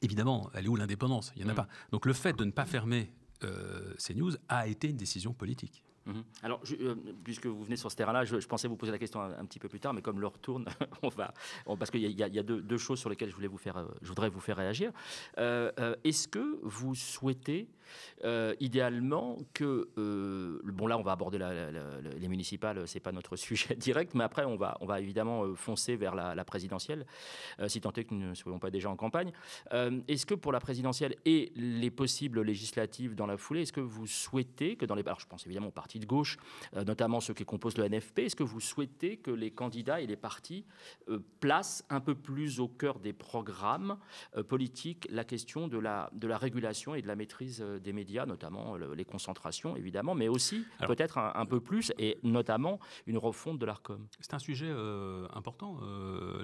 évidemment, elle est où l'indépendance ? Il n'y en a pas. Donc le fait de ne pas fermer CNews a été une décision politique. Alors, puisque vous venez sur ce terrain-là, je pensais vous poser la question un petit peu plus tard, mais comme l'heure tourne, parce qu'il y a deux choses sur lesquelles je voudrais vous faire réagir. Est-ce que vous souhaitez idéalement que... bon, là, on va aborder les municipales, ce n'est pas notre sujet direct, mais après, on va évidemment foncer vers la présidentielle, si tant est que nous ne soyons pas déjà en campagne. Est-ce que pour la présidentielle et les possibles législatives dans la foulée, est-ce que vous souhaitez que dans les... Alors, je pense évidemment aux partis de gauche, notamment ceux qui composent le NFP, est-ce que vous souhaitez que les candidats et les partis placent un peu plus au cœur des programmes politiques la question de la régulation et de la maîtrise des médias, notamment les concentrations, évidemment, mais aussi peut-être un peu plus, et notamment une refonte de l'Arcom? C'est un sujet important,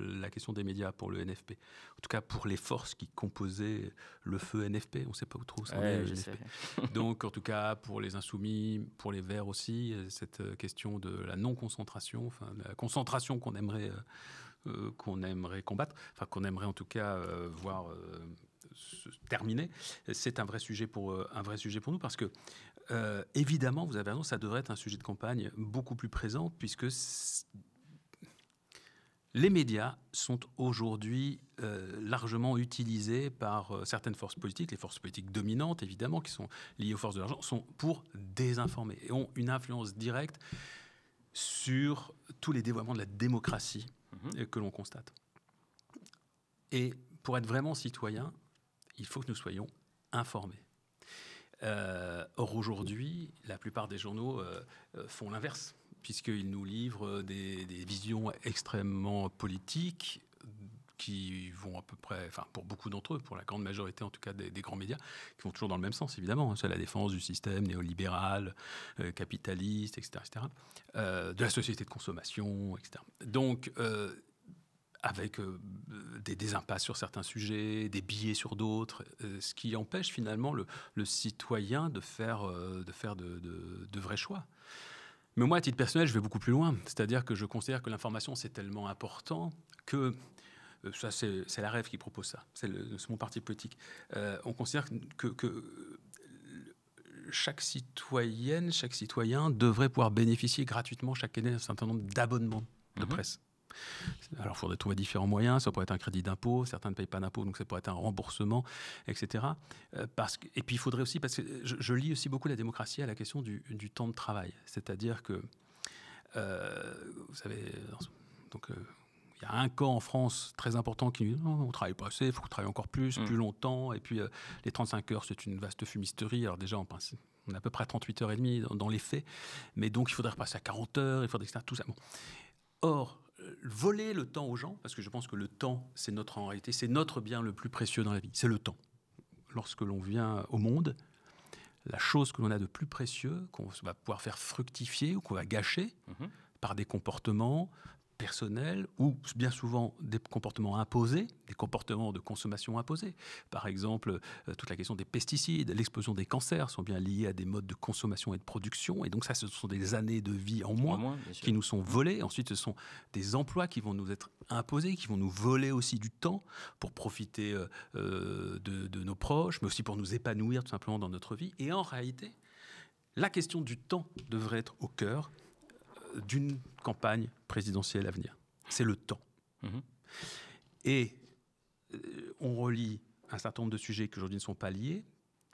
la question des médias pour le NFP. En tout cas, pour les forces qui composaient le feu NFP, on ne sait pas où trop ça en est, le NFP. Donc, en tout cas, pour les Insoumis, pour les Verts aussi, cette question de la non-concentration, enfin, la concentration qu'on aimerait combattre, enfin, qu'on aimerait en tout cas voir se terminer, c'est un vrai sujet pour nous, parce que évidemment, vous avez raison, ça devrait être un sujet de campagne beaucoup plus présent, puisque les médias sont aujourd'hui largement utilisés par certaines forces politiques, les forces politiques dominantes évidemment, qui sont liées aux forces de l'argent, sont pour désinformer et ont une influence directe sur tous les dévoiements de la démocratie que l'on constate. Et pour être vraiment citoyen, il faut que nous soyons informés. Or aujourd'hui, la plupart des journaux font l'inverse, puisqu'ils nous livrent des visions extrêmement politiques qui vont à peu près, enfin pour beaucoup d'entre eux, pour la grande majorité en tout cas des grands médias, qui vont toujours dans le même sens évidemment, c'est la défense du système néolibéral, capitaliste, etc., de la société de consommation, etc. Donc avec des impasses sur certains sujets, des biais sur d'autres, ce qui empêche finalement le citoyen de faire de vrais choix. Mais moi, à titre personnel, je vais beaucoup plus loin. C'est-à-dire que je considère que l'information, c'est tellement important que... Ça, c'est la Rêve qui propose ça. C'est mon parti politique. On considère que chaque citoyenne, chaque citoyen devrait pouvoir bénéficier gratuitement chaque année d'un certain nombre d'abonnements de presse. Alors, il faudrait trouver différents moyens. Ça pourrait être un crédit d'impôt. Certains ne payent pas d'impôt, donc ça pourrait être un remboursement, etc. Et puis, il faudrait aussi... Parce que je lis aussi beaucoup la démocratie à la question du temps de travail. C'est-à-dire que, vous savez... Donc, il y a un camp en France très important qui dit « Non, on ne travaille pas assez, il faut qu'on travaille encore plus longtemps. » Et puis, les 35 heures, c'est une vaste fumisterie. Alors déjà, on est à peu près à 38 heures et demie dans les faits. Mais donc, il faudrait repasser à 40 heures, il faudrait tout ça. Bon. Or, voler le temps aux gens, parce que je pense que le temps, en réalité, c'est notre bien le plus précieux dans la vie, c'est le temps. Lorsque l'on vient au monde, la chose que l'on a de plus précieux, qu'on va pouvoir faire fructifier ou qu'on va gâcher par des comportements personnels ou bien souvent des comportements imposés, des comportements de consommation imposés. Par exemple, toute la question des pesticides, l'explosion des cancers sont bien liés à des modes de consommation et de production. Et donc ça, ce sont des années de vie en moins qui nous sont volées. Ensuite, ce sont des emplois qui vont nous être imposés, qui vont nous voler aussi du temps pour profiter de nos proches, mais aussi pour nous épanouir tout simplement dans notre vie. Et en réalité, la question du temps devrait être au cœur d'une campagne présidentielle à venir. C'est le temps. Et on relie un certain nombre de sujets qui aujourd'hui ne sont pas liés.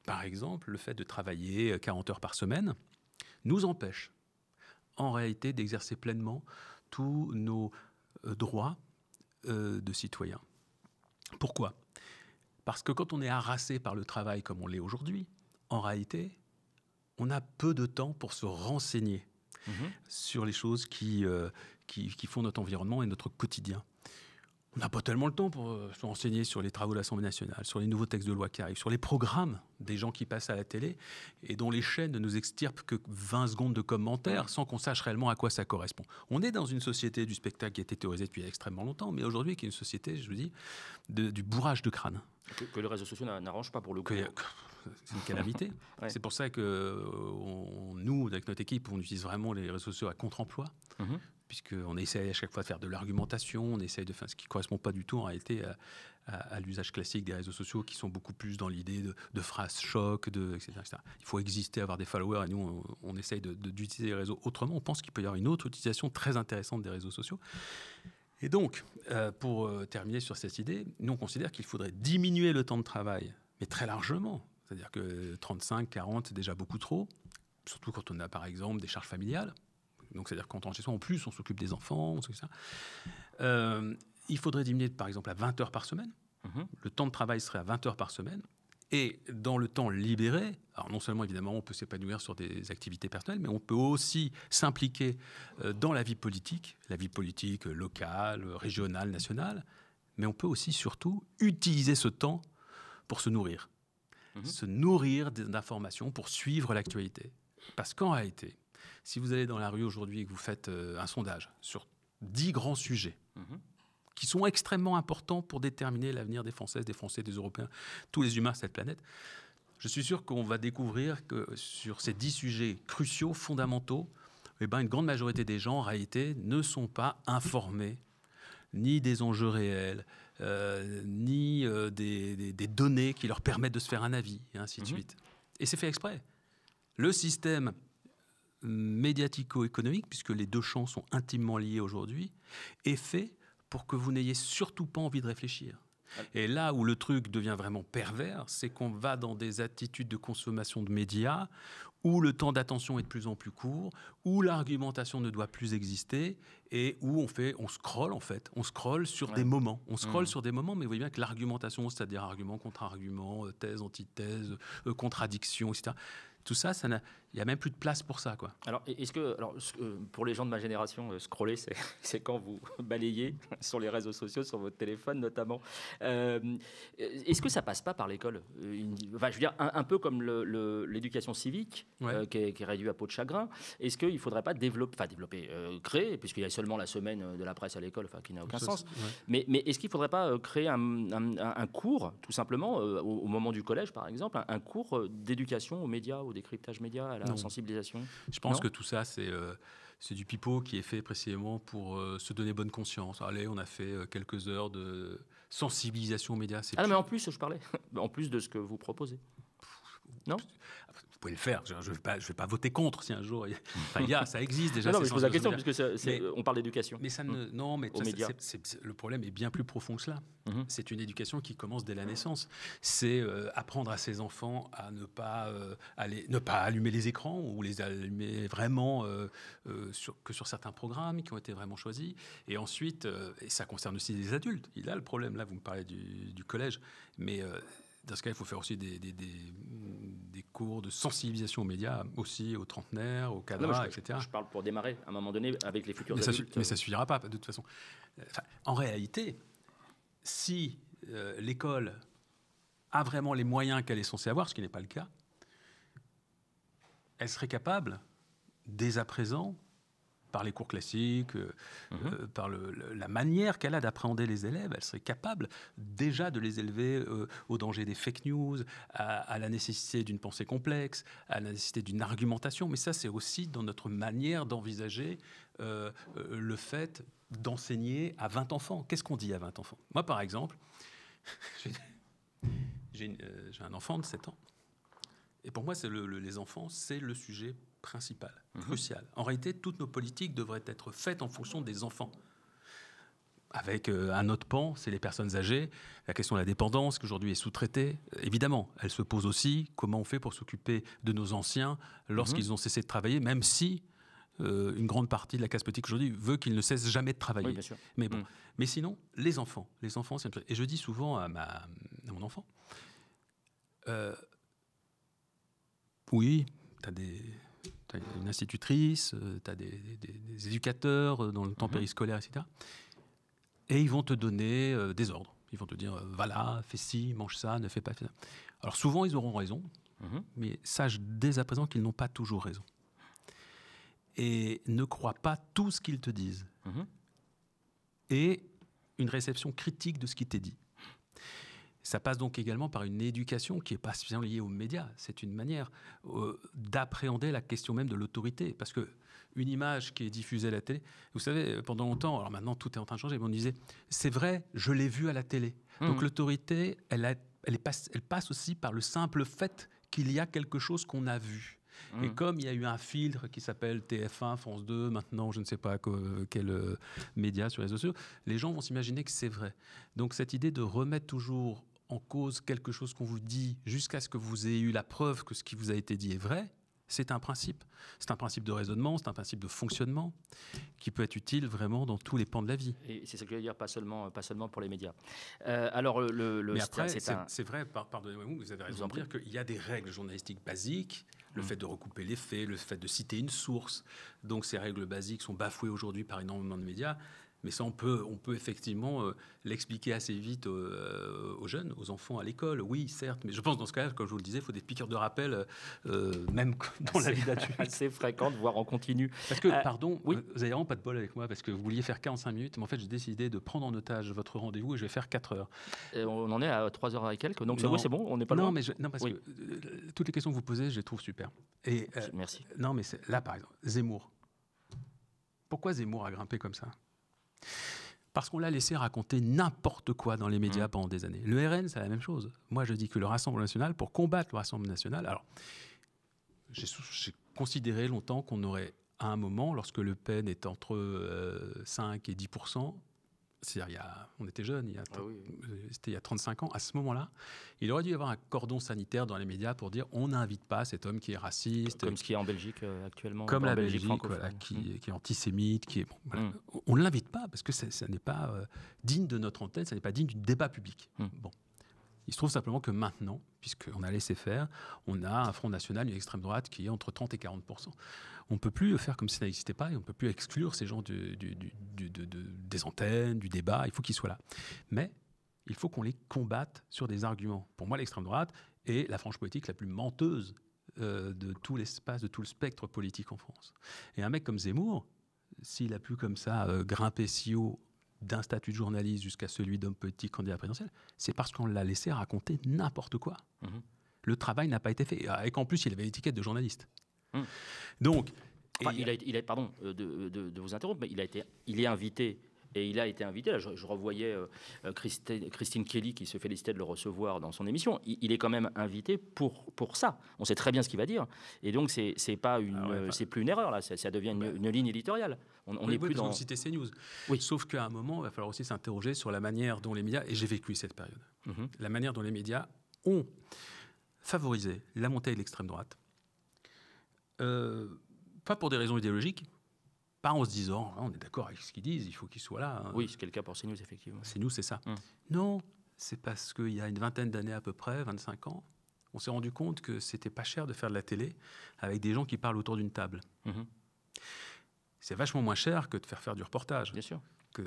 Par exemple, le fait de travailler 40 heures par semaine nous empêche en réalité, d'exercer pleinement tous nos droits de citoyens. Pourquoi ? Parce que quand on est harassé par le travail comme on l'est aujourd'hui, en réalité, on a peu de temps pour se renseigner sur les choses qui font notre environnement et notre quotidien. On n'a pas tellement le temps pour se renseigner sur les travaux de l'Assemblée nationale, sur les nouveaux textes de loi qui arrivent, sur les programmes des gens qui passent à la télé et dont les chaînes ne nous extirpent que 20 secondes de commentaires sans qu'on sache réellement à quoi ça correspond. On est dans une société du spectacle qui a été théorisée depuis extrêmement longtemps, mais aujourd'hui qui est une société, je vous dis, du bourrage de crâne. Que les réseaux sociaux n'arrangent pas pour le coup. C'est une calamité. Ouais. C'est pour ça que nous, avec notre équipe, on utilise vraiment les réseaux sociaux à contre-emploi. Puisqu'on essaie à chaque fois de faire de l'argumentation, on essaie de faire ce qui ne correspond pas du tout en réalité à l'usage classique des réseaux sociaux qui sont beaucoup plus dans l'idée de phrases choc, etc., etc. Il faut exister, avoir des followers et nous, on essaye d'utiliser les réseaux autrement. On pense qu'il peut y avoir une autre utilisation très intéressante des réseaux sociaux. Et donc, pour terminer sur cette idée, nous, on considère qu'il faudrait diminuer le temps de travail, mais très largement. C'est-à-dire que 35, 40, c'est déjà beaucoup trop, surtout quand on a, par exemple, des charges familiales. Donc, c'est-à-dire quand on rentre chez soi, en plus, on s'occupe des enfants, tout ça. Il faudrait diminuer, par exemple, à 20 heures par semaine. Le temps de travail serait à 20 heures par semaine. Et dans le temps libéré, alors non seulement, évidemment, on peut s'épanouir sur des activités personnelles, mais on peut aussi s'impliquer dans la vie politique locale, régionale, nationale. Mais on peut aussi, surtout, utiliser ce temps pour se nourrir. Se nourrir d'informations pour suivre l'actualité. Parce qu'en réalité, si vous allez dans la rue aujourd'hui et que vous faites un sondage sur 10 grands sujets qui sont extrêmement importants pour déterminer l'avenir des Françaises, des Français, des Européens, tous les humains sur cette planète, je suis sûr qu'on va découvrir que sur ces 10 sujets cruciaux, fondamentaux, une grande majorité des gens, en réalité, ne sont pas informés ni des enjeux réels, ni des données qui leur permettent de se faire un avis, et ainsi de suite. Et c'est fait exprès. Le système médiatico-économique, puisque les deux champs sont intimement liés aujourd'hui, est fait pour que vous n'ayez surtout pas envie de réfléchir. Et là où le truc devient vraiment pervers, c'est qu'on va dans des attitudes de consommation de médias où le temps d'attention est de plus en plus court, où l'argumentation ne doit plus exister et où on scrolle en fait. On scrolle sur des moments. On scrolle sur des moments, mais vous voyez bien que l'argumentation, c'est-à-dire argument contre argument, thèse, antithèse, contradiction, etc., tout ça, il n'y a même plus de place pour ça, quoi. Alors, pour les gens de ma génération, scroller, c'est quand vous balayez sur les réseaux sociaux, sur votre téléphone notamment. Est-ce que ça passe pas par l'école ? Je veux dire, un peu comme l'éducation civique, qui est réduite à peau de chagrin. Est-ce qu'il ne faudrait pas créer, puisqu'il y a seulement la semaine de la presse à l'école, qui n'a aucun sens. Mais est-ce qu'il ne faudrait pas créer un cours, tout simplement, au moment du collège, par exemple, un cours d'éducation aux médias, au décryptage média, à la sensibilisation? Je pense que tout ça, c'est du pipeau qui est fait précisément pour se donner bonne conscience. Allez, on a fait quelques heures de sensibilisation aux médias. Mais en plus, je parlais, en plus de ce que vous proposez. Non ? Vous pouvez le faire. Je ne vais pas voter contre si un jour... ça existe déjà. Non, mais je pose la question, puisque on parle d'éducation. Mais ça ne... Non, mais le problème est bien plus profond que cela. C'est une éducation qui commence dès la naissance. C'est apprendre à ses enfants à ne pas allumer les écrans ou les allumer vraiment que sur certains programmes qui ont été vraiment choisis. Et ensuite, et ça concerne aussi les adultes. Il a le problème, là, vous me parlez du collège, mais... dans ce cas, il faut faire aussi des cours de sensibilisation aux médias, aussi aux trentenaires, aux cadres, etc. Je parle pour démarrer, à un moment donné, avec les futurs adultes. Mais ça ne suffira pas, de toute façon. En réalité, si l'école a vraiment les moyens qu'elle est censée avoir, ce qui n'est pas le cas, elle serait capable, dès à présent, par les cours classiques, par la manière qu'elle a d'appréhender les élèves, elle serait capable déjà de les élever au danger des fake news, à la nécessité d'une pensée complexe, à la nécessité d'une argumentation. Mais ça, c'est aussi dans notre manière d'envisager le fait d'enseigner à 20 enfants. Qu'est-ce qu'on dit à 20 enfants ? Moi, par exemple, j'ai un enfant de 7 ans. Et pour moi, les enfants, c'est le sujet principal, crucial. En réalité, toutes nos politiques devraient être faites en fonction des enfants. Avec un autre pan, c'est les personnes âgées, la question de la dépendance, qui aujourd'hui est sous-traitée. Évidemment, elle se pose aussi, comment on fait pour s'occuper de nos anciens lorsqu'ils ont cessé de travailler, même si une grande partie de la classe politique aujourd'hui veut qu'il ne cesse jamais de travailler. Oui, bien sûr. Mais bon, mais sinon, les enfants, c'est une chose. Et je dis souvent à mon enfant, oui, tu as une institutrice, tu as des éducateurs dans le temps périscolaire, etc. Et ils vont te donner des ordres. Ils vont te dire, va là, fais ci, mange ça, ne fais pas ça. Alors souvent, ils auront raison, mais sache dès à présent qu'ils n'ont pas toujours raison. Et ne crois pas tout ce qu'ils te disent. Et une réception critique de ce qui t'est dit. Ça passe donc également par une éducation qui n'est pas spécialement liée aux médias. C'est une manière d'appréhender la question même de l'autorité. Parce qu'une image qui est diffusée à la télé, vous savez, pendant longtemps, alors maintenant tout est en train de changer, mais on disait, c'est vrai, je l'ai vu à la télé. Donc l'autorité, elle passe aussi par le simple fait qu'il y a quelque chose qu'on a vu. Et comme il y a eu un filtre qui s'appelle TF1, France 2, maintenant je ne sais pas quel média sur les réseaux sociaux, les gens vont s'imaginer que c'est vrai. Donc cette idée de remettre toujours en cause quelque chose qu'on vous dit jusqu'à ce que vous ayez eu la preuve que ce qui vous a été dit est vrai, c'est un principe. C'est un principe de raisonnement, c'est un principe de fonctionnement qui peut être utile vraiment dans tous les pans de la vie. Et c'est ce que je veux dire, pas seulement pour les médias. Alors, mais après, c'est vrai, pardonnez-moi, vous avez raison de dire qu'il y a des règles journalistiques basiques, le fait de recouper les faits, le fait de citer une source. Donc ces règles basiques sont bafouées aujourd'hui par énormément de médias. Mais ça, on peut effectivement l'expliquer assez vite aux jeunes, aux enfants à l'école. Oui, certes, mais je pense dans ce cas-là, comme je vous le disais, il faut des piqûres de rappel, même dans la vie d'adulte. C'est fréquent, voire en continu. Parce que, pardon, vous n'avez vraiment pas de bol avec moi, parce que vous vouliez faire 45 minutes, mais en fait, j'ai décidé de prendre en otage votre rendez-vous et je vais faire 4 heures. On en est à 3 heures et quelques, donc c'est bon, on n'est pas loin. Non, parce que toutes les questions que vous posez, je les trouve super. Et, merci. Non, mais là, par exemple, Zemmour. Pourquoi Zemmour a grimpé comme ça ? Parce qu'on l'a laissé raconter n'importe quoi dans les médias pendant des années. Le RN, c'est la même chose. Moi, je dis que le Rassemblement national, pour combattre le Rassemblement national, alors, j'ai considéré longtemps qu'on aurait, à un moment, lorsque Le Pen est entre 5 et 10%, c'est-à-dire, on était jeunes, c'était il y a 35 ans, à ce moment-là, il aurait dû y avoir un cordon sanitaire dans les médias pour dire on n'invite pas cet homme qui est raciste. Comme ce qui est en Belgique actuellement. Comme la Belgique voilà, qui est antisémite. On ne l'invite pas parce que ça n'est pas digne de notre antenne, ça n'est pas digne du débat public. Bon. Il se trouve simplement que maintenant, puisqu'on a laissé faire, on a un Front National, une extrême droite qui est entre 30 et 40%. On ne peut plus faire comme si ça n'existait pas et on ne peut plus exclure ces gens des antennes, du débat. Il faut qu'ils soient là. Mais il faut qu'on les combatte sur des arguments. Pour moi, l'extrême droite est la frange politique la plus menteuse de tout l'espace, de tout le spectre politique en France. Et un mec comme Zemmour, s'il a pu comme ça grimper si haut d'un statut de journaliste jusqu'à celui d'homme politique candidat présidentiel, c'est parce qu'on l'a laissé raconter n'importe quoi. Le travail n'a pas été fait. Et qu'en plus, il avait l'étiquette de journaliste. Donc, pardon de vous interrompre, mais il est invité. Et il a été invité, là, je revoyais Christine Kelly qui se félicitait de le recevoir dans son émission. Il est quand même invité pour ça. On sait très bien ce qu'il va dire. Et donc, c'est plus une erreur, là. Ça devient une ligne éditoriale. On n'est plus dans... Vous citez CNews. Sauf qu'à un moment, il va falloir aussi s'interroger sur la manière dont les médias, et j'ai vécu cette période, la manière dont les médias ont favorisé la montée de l'extrême droite. Pas pour des raisons idéologiques, pas en se disant, on est d'accord avec ce qu'ils disent, il faut qu'ils soient là. Oui, c'est le cas pour CNews, effectivement. CNews, c'est ça. Non, c'est parce qu'il y a une vingtaine d'années à peu près, 25 ans, on s'est rendu compte que c'était pas cher de faire de la télé avec des gens qui parlent autour d'une table. C'est vachement moins cher que de faire du reportage. Bien sûr. Que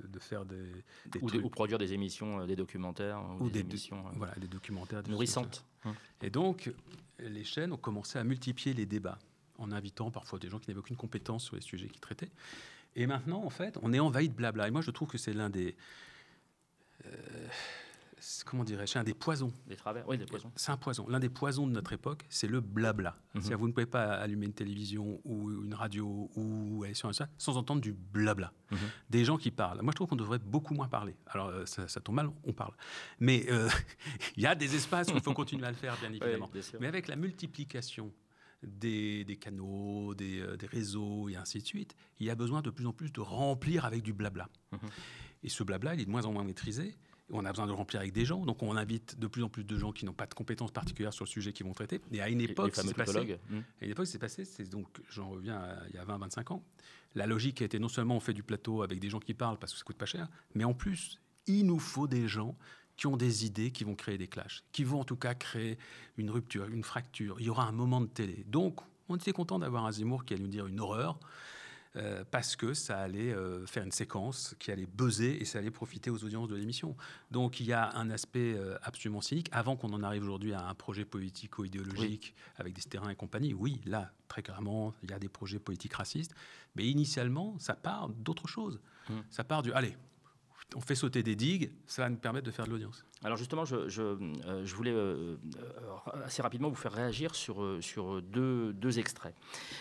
de faire ou produire des émissions, des documentaires. Ou des émissions voilà, des documentaires. Nourrissantes. Et donc, les chaînes ont commencé à multiplier les débats, en invitant parfois des gens qui n'avaient aucune compétence sur les sujets qu'ils traitaient. Et maintenant, en fait, on est envahi de blabla. Et moi, je trouve que c'est l'un des... comment dirais-je ? C'est un des poisons. Des travers, oui, des poisons. C'est un poison. L'un des poisons de notre époque, c'est le blabla. C'est-à-dire, vous ne pouvez pas allumer une télévision ou une radio ou aller sur un site sans entendre du blabla. Des gens qui parlent. Moi, je trouve qu'on devrait beaucoup moins parler. Alors, ça tombe mal, on parle. Mais il y a des espaces où il faut continuer à le faire, bien évidemment. Oui, bien mais avec la multiplication des canaux, des réseaux et ainsi de suite, il y a besoin de plus en plus de remplir avec du blabla. Et ce blabla, il est de moins en moins maîtrisé. On a besoin de le remplir avec des gens, donc on invite de plus en plus de gens qui n'ont pas de compétences particulières sur le sujet qu'ils vont traiter. Et à une époque, donc j'en reviens il y a 20-25 ans, la logique a été non seulement on fait du plateau avec des gens qui parlent parce que ça coûte pas cher, mais en plus, il nous faut des gens qui ont des idées, qui vont créer des clashs, qui vont en tout cas créer une rupture, une fracture. Il y aura un moment de télé. Donc, on était content d'avoir un Zemmour qui allait nous dire une horreur, parce que ça allait faire une séquence qui allait buzzer et ça allait profiter aux audiences de l'émission. Donc il y a un aspect absolument cynique. Avant qu'on en arrive aujourd'hui à un projet politico-idéologique avec des terrains et compagnie, oui, là, très clairement, il y a des projets politiques racistes. Mais initialement, ça part d'autre chose. Ça part du « allez ». On fait sauter des digues, ça va nous permettre de faire de l'audience. Alors justement, je voulais assez rapidement vous faire réagir sur deux extraits.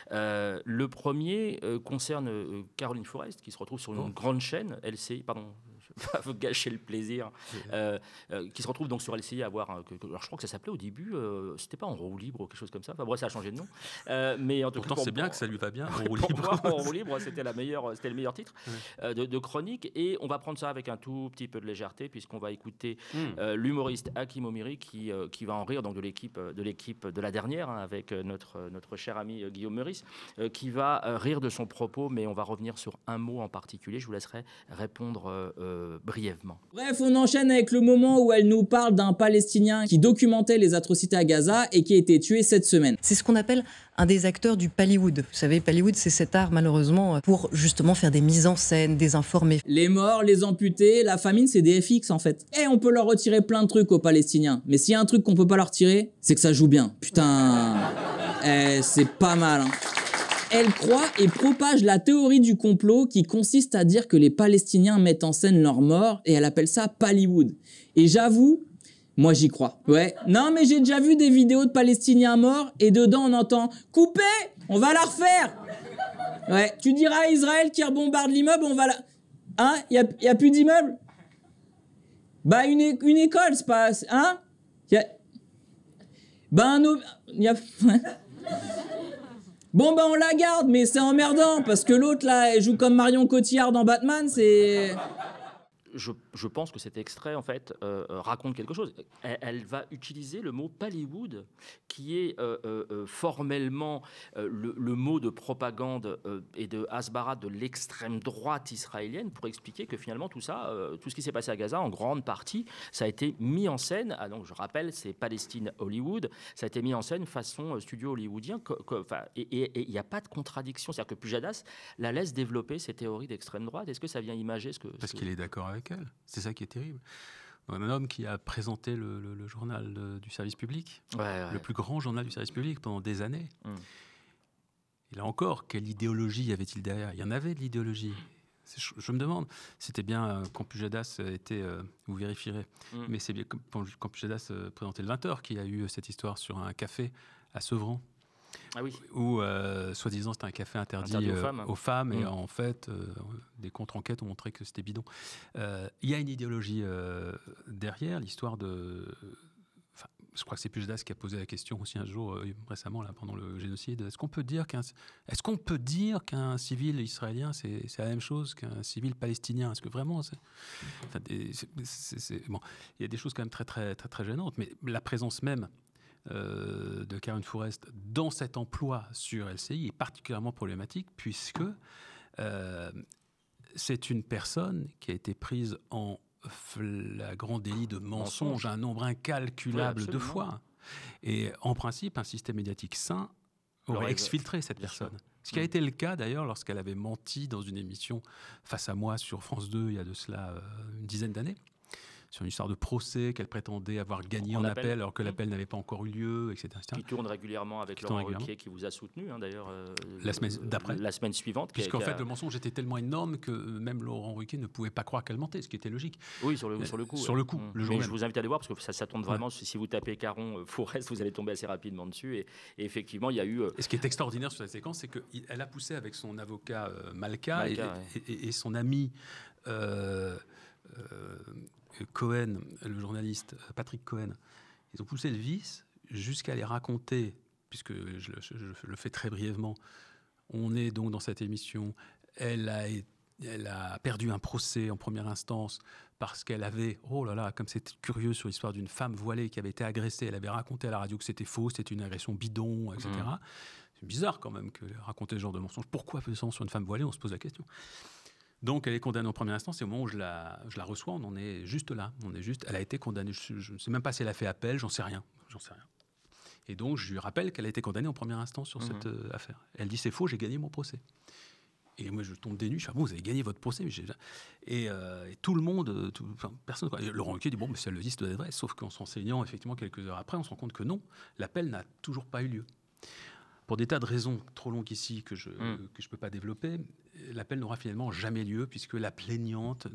Le premier concerne Caroline Forest, qui se retrouve sur une grande chaîne, LCI, pardon, je ne vais pas vous gâcher le plaisir, qui se retrouve donc sur LCI à avoir... alors je crois que ça s'appelait au début, c'était pas en roue libre ou quelque chose comme ça, enfin bref, ça a changé de nom. Mais en tout Pourtant, cas, c'est bien que ça lui va bien, en roue libre. Pour moi, en roue libre, c'était le meilleur titre de chronique. Et on va prendre ça avec un tout petit peu de légèreté, puisqu'on va écouter l'humoriste Hakim Omiri qui va en rire, donc de l'équipe de la dernière, avec notre cher ami Guillaume Meurice, qui va rire de son propos, mais on va revenir sur un mot en particulier. Je vous laisserai répondre brièvement. Bref, on enchaîne avec le moment où elle nous parle d'un Palestinien qui documentait les atrocités à Gaza et qui a été tué cette semaine. C'est ce qu'on appelle un des acteurs du Pallywood. Vous savez, Pallywood, c'est cet art, malheureusement, pour justement faire des mises en scène, désinformer. Les morts, les amputés, la famine, c'est des FX en fait. Et on peut leur retirer plein de trucs aux Palestiniens. Mais s'il y a un truc qu'on peut pas leur tirer, c'est que ça joue bien. Putain, c'est pas mal, hein. Elle croit et propage la théorie du complot qui consiste à dire que les Palestiniens mettent en scène leurs morts et elle appelle ça Pallywood. Et j'avoue, moi j'y crois. Ouais. Non mais j'ai déjà vu des vidéos de Palestiniens morts et dedans on entend « Coupez, on va la refaire !» Ouais, tu diras à Israël qui rebombarde l'immeuble, on va la... Hein, y a plus d'immeuble? Bah une école, c'est pas... Hein? Bon bah on la garde, mais c'est emmerdant, parce que l'autre là, elle joue comme Marion Cotillard dans Batman, c'est... Je pense que cet extrait, en fait, raconte quelque chose. Elle va utiliser le mot Pallywood, qui est formellement le mot de propagande et de hasbara de l'extrême droite israélienne, pour expliquer que finalement tout ça, tout ce qui s'est passé à Gaza, en grande partie, ça a été mis en scène. Ah, donc je rappelle, c'est Palestine Hollywood. Ça a été mis en scène façon studio hollywoodien. Et il n'y a pas de contradiction. C'est-à-dire que Pujadas la laisse développer ses théories d'extrême droite. Est-ce que ça vient imager ce que... Parce qu'il est d'accord avec elle. C'est ça qui est terrible. Un homme qui a présenté le journal du service public, le plus grand journal du service public pendant des années. Et là encore, quelle idéologie y avait-il derrière? Il y en avait de l'idéologie. Je me demande, c'était bien quand Pujadas était, vous vérifierez, mais c'est bien quand Pujadas présentait le 20h qu'il y a eu cette histoire sur un café à Sevran. Ah oui. Où, soi-disant, c'était un café interdit aux femmes et en fait, des contre-enquêtes ont montré que c'était bidon. Il y a une idéologie derrière, l'histoire de... Enfin, je crois que c'est Pujadas qui a posé la question aussi un jour, récemment, là, pendant le génocide. Est-ce qu'on peut dire qu'un civil israélien, c'est la même chose qu'un civil palestinien? Est-ce que vraiment... Bon, il y a des choses quand même très, très, très, très gênantes, mais la présence même de Caroline Forest dans cet emploi sur LCI est particulièrement problématique puisque c'est une personne qui a été prise en flagrant délit de mensonge un nombre incalculable de fois. Et en principe, un système médiatique sain aurait exfiltré cette personne. Ce qui a été le cas d'ailleurs lorsqu'elle avait menti dans une émission Face à moi sur France 2 il y a de cela une dizaine d'années. Sur une histoire de procès qu'elle prétendait avoir gagné en appel alors que l'appel n'avait pas encore eu lieu, etc. Qui tourne régulièrement avec Laurent Ruquier, qui vous a soutenu, d'ailleurs, la semaine d'après. La semaine suivante. Puisqu'en fait, le mensonge était tellement énorme que même Laurent Ruquier ne pouvait pas croire qu'elle mentait, ce qui était logique. Oui, sur le coup. Sur le coup, le jour même. Je vous invite à aller voir, parce que ça tourne vraiment, si vous tapez Caron Forest, vous allez tomber assez rapidement dessus. Et effectivement, il y a eu... Et ce qui est extraordinaire sur cette séquence, c'est qu'elle a poussé avec son avocat Malka et son ami... Cohen, le journaliste Patrick Cohen, ils ont poussé le vice jusqu'à les raconter, puisque je le fais très brièvement, on est donc dans cette émission, elle a elle a perdu un procès en première instance parce qu'elle avait, oh là là, comme c'est curieux sur l'histoire d'une femme voilée qui avait été agressée, elle avait raconté à la radio que c'était faux, c'était une agression bidon, etc. C'est bizarre quand même que raconter ce genre de mensonge. Pourquoi faisant sur une femme voilée? On se pose la question. Donc elle est condamnée en première instance et au moment où je la reçois, on en est juste là. Elle a été condamnée. Je ne sais même pas si elle a fait appel, j'en sais rien. Et donc je lui rappelle qu'elle a été condamnée en première instance sur cette affaire. Elle dit c'est faux, j'ai gagné mon procès. Et moi je tombe des nues, je dis bon, vous avez gagné votre procès. Et tout le monde, personne. Laurent Wauquiez dit bon, mais si elle le dit, ça doit être vrai. Sauf qu'en s'enseignant effectivement quelques heures après, on se rend compte que non, l'appel n'a toujours pas eu lieu. Pour des tas de raisons trop longues ici que je peux pas développer, l'appel n'aura finalement jamais lieu puisque la plaignante,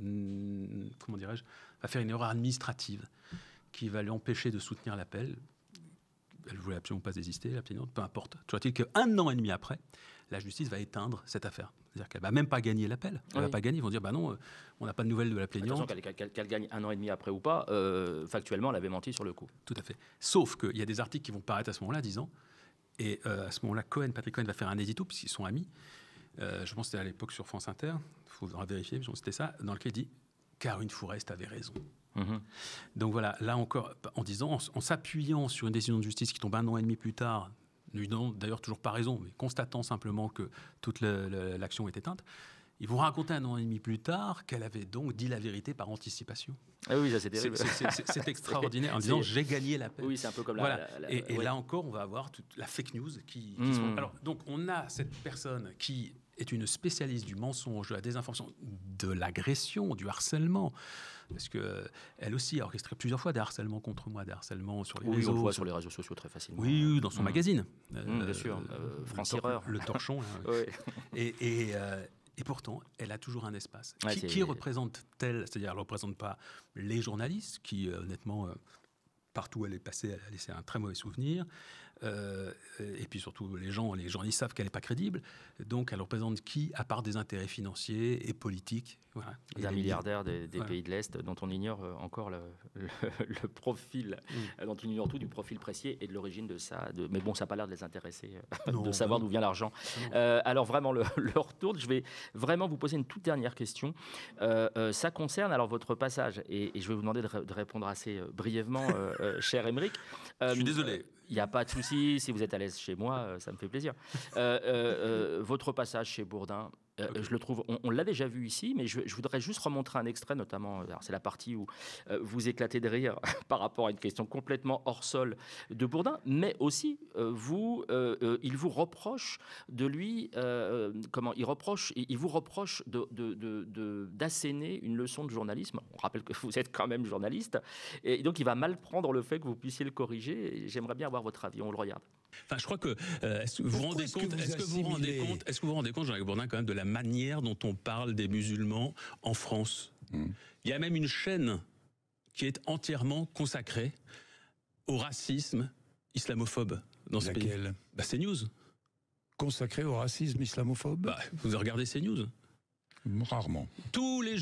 comment dirais-je, va faire une erreur administrative qui va l'empêcher de soutenir l'appel. Elle voulait absolument pas désister, la plaignante, peu importe. Toujours est-il qu'un an et demi après, la justice va éteindre cette affaire. C'est-à-dire qu'elle va même pas gagner l'appel. Elle va pas gagner. Ils vont dire bah non, on n'a pas de nouvelles de la plaignante. Attention, qu'elle gagne un an et demi après ou pas, factuellement, elle avait menti sur le coup. Tout à fait. Sauf qu'il y a des articles qui vont paraître à ce moment-là disant. Et à ce moment-là, Patrick Cohen va faire un édito, puisqu'ils sont amis. Je pense que c'était à l'époque sur France Inter, il faudra vérifier, mais c'était ça, dans lequel il dit « Caroline Fourest avait raison ». Donc voilà, là encore, en disant, en s'appuyant sur une décision de justice qui tombe un an et demi plus tard, ne lui donnant d'ailleurs toujours pas raison, mais constatant simplement que toute l'action est éteinte, ils vont raconter un an et demi plus tard qu'elle avait donc dit la vérité par anticipation. Ah oui, ça c'est terrible. C'est extraordinaire en disant j'ai gagné l'appel. Oui, c'est un peu comme voilà. Et là encore, on va avoir toute la fake news qui sont... Alors, donc, on a cette personne qui est une spécialiste du mensonge, de la désinformation, de l'agression, du harcèlement. Parce qu'elle aussi a orchestré plusieurs fois des harcèlements contre moi, des harcèlements sur les réseaux. Oui, on le voit sur les réseaux sociaux très facilement. Oui, dans son magazine. Bien sûr, France Erreur. Le torchon. Et pourtant, elle a toujours un espace. Qui représente-t-elle? C'est-à-dire, elle ne représente pas les journalistes, qui, honnêtement, partout où elle est passée, elle a laissé un très mauvais souvenir. Et puis surtout, les journalistes savent qu'elle n'est pas crédible. Donc, elle représente qui, à part des intérêts financiers et politiques? Voilà. Les milliardaires des pays de l'Est, dont on ignore encore le profil, dont on ignore tout du profil précis et de l'origine de ça. Mais bon, ça n'a pas l'air de les intéresser de savoir d'où vient l'argent. Alors vraiment, le retour, je vais vraiment vous poser une toute dernière question. Ça concerne alors votre passage, et je vais vous demander de répondre assez brièvement, cher Aymeric. Je suis désolé. Il n'y a pas de souci, si vous êtes à l'aise chez moi, ça me fait plaisir. Votre passage chez Bourdin, je le trouve, on l'a déjà vu ici, mais je voudrais juste remontrer un extrait, notamment, c'est la partie où vous éclatez de rire par rapport à une question complètement hors sol de Bourdin, mais aussi, il vous reproche de lui, il vous reproche d'asséner une leçon de journalisme. On rappelle que vous êtes quand même journaliste, et donc il va mal prendre le fait que vous puissiez le corriger, et j'aimerais bien avoir votre avis, on le regarde. Enfin, je crois que est-ce que vous vous rendez compte, Jean-Jacques Bourdin, quand même, de la manière dont on parle des musulmans en France. Il y a même une chaîne qui est entièrement consacrée au racisme islamophobe dans ce pays. Laquelle? CNews. Consacrée au racisme islamophobe? Vous regardez CNews? Rarement. Tous les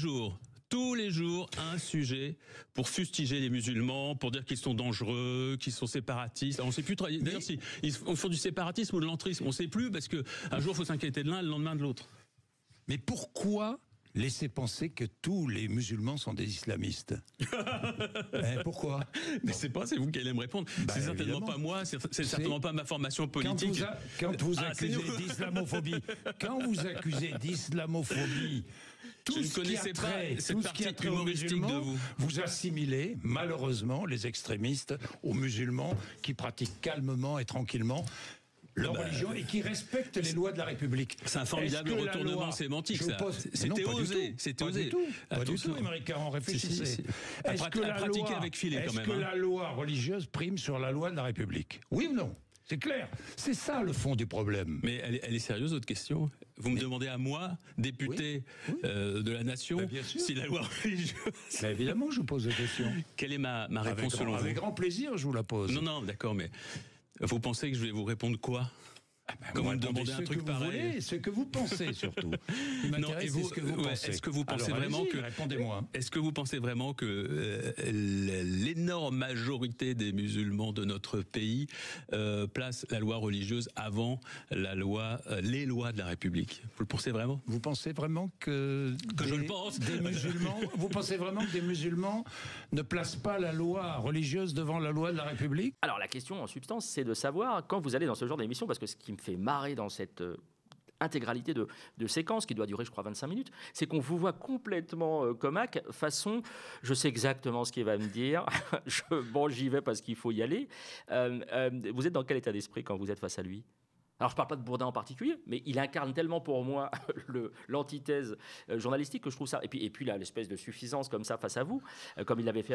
jours, un sujet pour fustiger les musulmans, pour dire qu'ils sont dangereux, qu'ils sont séparatistes. Alors, on ne sait plus d'ailleurs si ils font du séparatisme ou de l'entrisme. On ne sait plus parce qu'un jour, il faut s'inquiéter de l'un, le lendemain de l'autre. Mais pourquoi laisser penser que tous les musulmans sont des islamistes? Pourquoi? Mais c'est vous qui allez me répondre. C'est certainement pas moi, c'est certainement pas ma formation politique. Quand vous accusez d'islamophobie, tout ce qui a trait aux musulmans, vous assimilez malheureusement les extrémistes aux musulmans qui pratiquent calmement et tranquillement leur religion et qui respectent les lois de la République. C'est un formidable retournement sémantique, ça. C'était osé. Pas du tout, Aymeric Caron, réfléchissez. Est-ce que la loi religieuse prime sur la loi de la République? Oui ou non? C'est clair. C'est ça le fond du problème. Mais elle est sérieuse, votre question? Vous me demandez à moi, député de la nation, si la loi religieuse... Mais évidemment, je vous pose la question. Quelle est ma réponse selon vous? Avec grand plaisir, je vous la pose. Non, d'accord, mais vous pensez que je vais vous répondre quoi? Comme vous me demandez un truc pareil, ce que vous pensez surtout. Il m'intéresse, c'est ce que vous pensez. Est-ce que vous pensez vraiment que répondez-moi. Est-ce que vous pensez vraiment que l'énorme majorité des musulmans de notre pays place la loi religieuse avant les lois de la République? Vous le pensez vraiment? Vous pensez vraiment que je le pense. Des musulmans, vous pensez vraiment que des musulmans ne placent pas la loi religieuse devant la loi de la République? Alors la question en substance, c'est de savoir quand vous allez dans ce genre d'émission, parce que ce qui me fait marrer dans cette intégralité de séquences qui doit durer, je crois, 25 minutes, c'est qu'on vous voit complètement comaque, façon, je sais exactement ce qu'il va me dire, j'y vais parce qu'il faut y aller. Vous êtes dans quel état d'esprit quand vous êtes face à lui? Alors, je ne parle pas de Bourdin en particulier, mais il incarne tellement pour moi l'antithèse journalistique que je trouve ça. Et puis là, l'espèce de suffisance comme ça face à vous, comme il l'avait fait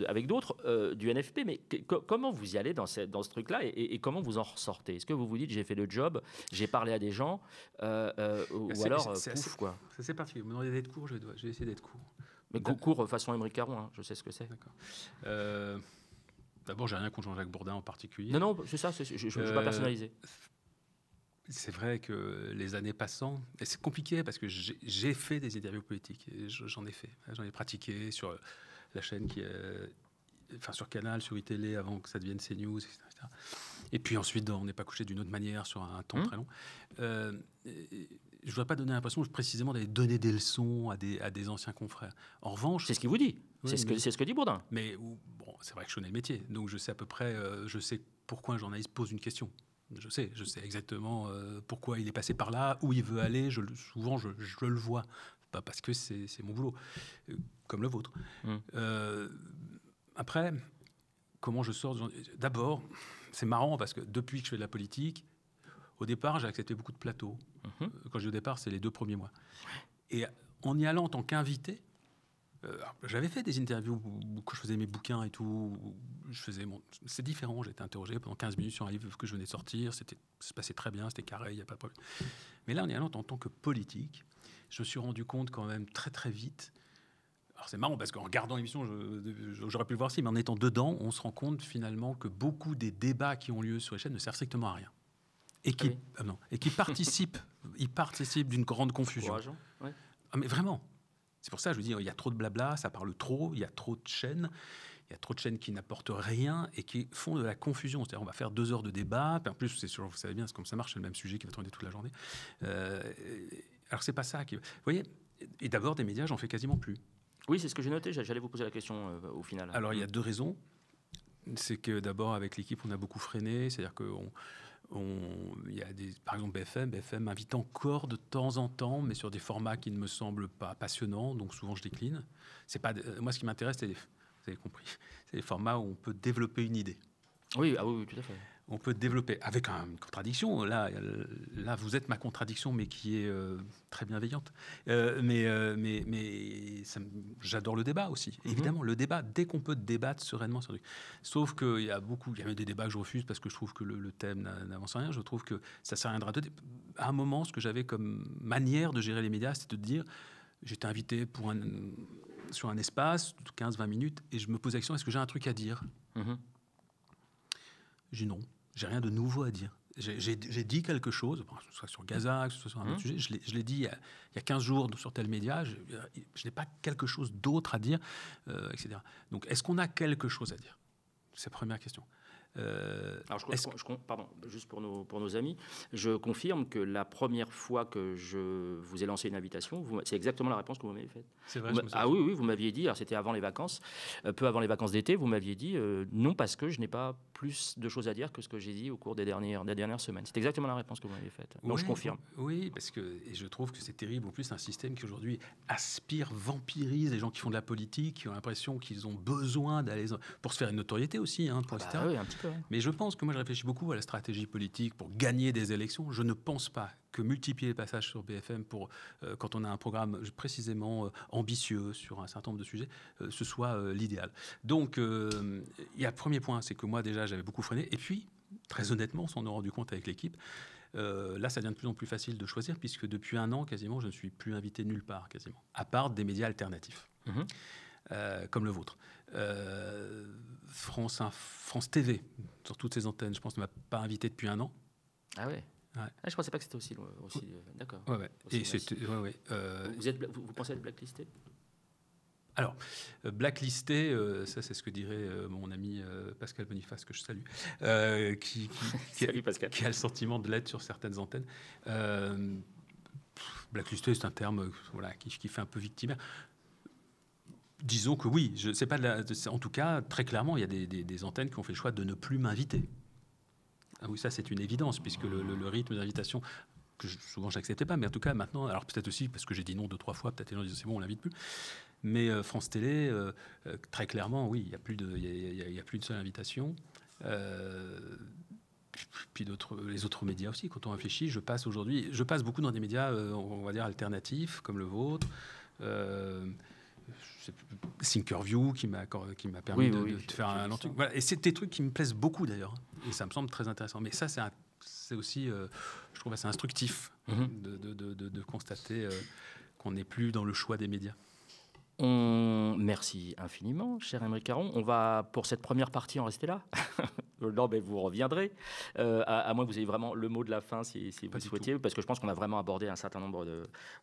avec d'autres du NFP. Mais comment vous y allez dans ce truc-là et comment vous en ressortez? Est-ce que vous vous dites, j'ai fait le job, j'ai parlé à des gens, ou alors, pouf, quoi? Ça, c'est particulier. Vous me demandez d'être court, je vais essayer d'être court. Mais court façon Émeric Caron, hein, je sais ce que c'est. D'accord. D'abord, j'ai rien contre Jean-Jacques Bourdin en particulier. Non, c'est ça, je ne veux pas personnaliser. C'est vrai que les années passant, et c'est compliqué parce que j'ai fait des interviews politiques, et j'en ai pratiqué sur la chaîne sur Canal, sur iTélé avant que ça devienne CNews, etc. Et puis ensuite, on n'est pas couché d'une autre manière sur un temps très long. Je ne voudrais pas donner l'impression précisément d'aller donner des leçons à des anciens confrères. En revanche, c'est ce qu'il vous dit. Oui, c'est ce que dit Bourdin. Mais bon, c'est vrai que je connais le métier, donc je sais à peu près, je sais pourquoi un journaliste pose une question. Je sais exactement pourquoi il est passé par là, où il veut aller. Souvent, je le vois, pas parce que c'est mon boulot, comme le vôtre. Après, comment je sors D'abord, c'est marrant parce que depuis que je fais de la politique, au départ, j'ai accepté beaucoup de plateaux. Quand je dis au départ, c'est les 2 premiers mois. Et en y allant en tant qu'invité, j'avais fait des interviews quand je faisais mes bouquins et tout. C'est différent. J'ai été interrogé pendant 15 minutes sur un livre que je venais de sortir. Ça se passait très bien, c'était carré, il n'y a pas de problème. Mais là, en y allant en tant que politique, je me suis rendu compte quand même très très vite. Alors c'est marrant parce qu'en regardant l'émission, j'aurais pu le voir aussi, mais en étant dedans, on se rend compte finalement que beaucoup des débats qui ont lieu sur les chaînes ne servent strictement à rien. Et qui participent d'une grande confusion. Ouais. Mais vraiment. C'est pour ça que je veux dire, il y a trop de blabla, ça parle trop, il y a trop de chaînes. Il y a trop de chaînes qui n'apportent rien et qui font de la confusion. C'est-à-dire, on va faire 2 heures de débat. Puis en plus, c'est sûr, vous savez bien, c'est comme ça marche, c'est le même sujet qui va tourner toute la journée. Alors, c'est pas ça qui... Vous voyez, et d'abord, des médias, j'en fais quasiment plus. Oui, c'est ce que j'ai noté. J'allais vous poser la question au final. Alors, il y a 2 raisons. C'est que d'abord, avec l'équipe, on a beaucoup freiné. C'est-à-dire il y a par exemple BFM m'invite encore de temps en temps, mais sur des formats qui ne me semblent pas passionnants, donc souvent je décline. C'est pas, moi, ce qui m'intéresse, vous avez compris, c'est les formats où on peut développer une idée. Oui, tout à fait. On peut développer avec une contradiction. Là, vous êtes ma contradiction, mais qui est très bienveillante. J'adore le débat aussi. Évidemment, le débat, dès qu'on peut débattre sereinement sur sauf qu'il y a des débats que je refuse parce que je trouve que le thème n'avance rien. Je trouve que ça sert à rien de à un moment, ce que j'avais comme manière de gérer les médias, c'était de dire, j'étais invité sur un espace de 15-20 minutes et je me posais la question, est-ce que j'ai un truc à dire ? J'ai dit non, j'ai rien de nouveau à dire. J'ai dit quelque chose, que ce soit sur Gaza, que ce soit sur un autre sujet, je l'ai dit il y a 15 jours sur tel média, je n'ai pas quelque chose d'autre à dire, etc. Donc, est-ce qu'on a quelque chose à dire ? C'est la première question. Alors, pardon, juste pour nos amis, je confirme que la première fois que je vous ai lancé une invitation, c'est exactement la réponse que vous m'avez faite. C'est vrai. Oui, vous m'aviez dit, alors c'était avant les vacances, peu avant les vacances d'été, vous m'aviez dit non parce que je n'ai pas plus de choses à dire que ce que j'ai dit au cours des dernières semaines. C'est exactement la réponse que vous m'avez faite. Donc je confirme. Oui, parce que et je trouve que c'est terrible. En plus, un système qui aujourd'hui vampirise les gens qui font de la politique, qui ont l'impression qu'ils ont besoin d'aller pour se faire une notoriété aussi, etc. Oui, un petit peu. Mais je pense que moi, je réfléchis beaucoup à la stratégie politique pour gagner des élections. Je ne pense pas que multiplier les passages sur BFM quand on a un programme précisément ambitieux sur un certain nombre de sujets, ce soit l'idéal. Donc, il y a le premier point, c'est que moi, déjà, j'avais beaucoup freiné. Et puis, très honnêtement, on s'en est rendu compte avec l'équipe. Là, ça devient de plus en plus facile de choisir, puisque depuis 1 an, quasiment, je ne suis plus invité nulle part, quasiment, à part des médias alternatifs. Comme le vôtre. France TV, sur toutes ses antennes, je pense, ne m'a pas invité depuis 1 an. Ah ouais. Ah, je ne pensais pas que c'était aussi d'accord. Ouais. Et c'était, Vous pensez être blacklisté? Alors, blacklisté, ça c'est ce que dirait mon ami Pascal Boniface, que je salue, Salut, Pascal. Qui a le sentiment de l'être sur certaines antennes. Blacklisté, c'est un terme qui fait un peu victimaire. Disons que oui, en tout cas, très clairement, il y a des antennes qui ont fait le choix de ne plus m'inviter. Ah oui, ça c'est une évidence, puisque le rythme d'invitation, que souvent je n'acceptais pas, mais en tout cas maintenant, alors peut-être aussi parce que j'ai dit non 2-3 fois, peut-être les gens disent c'est bon, on l'invite plus. Mais France Télé, très clairement, oui, il n'y a plus de seule invitation. Puis les autres médias aussi, quand on réfléchit, je passe beaucoup dans des médias, on va dire, alternatifs, comme le vôtre. Thinkerview qui m'a permis de faire un long truc. Voilà. Et c'est des trucs qui me plaisent beaucoup d'ailleurs. Et ça me semble très intéressant. Mais ça, c'est aussi, je trouve assez instructif de constater qu'on n'est plus dans le choix des médias. Merci infiniment, cher Aymeric Caron. On va, pour cette première partie, en rester là. Non, mais vous reviendrez. À moins que vous ayez vraiment le mot de la fin, si vous souhaitiez, parce que je pense qu'on a vraiment abordé un certain nombre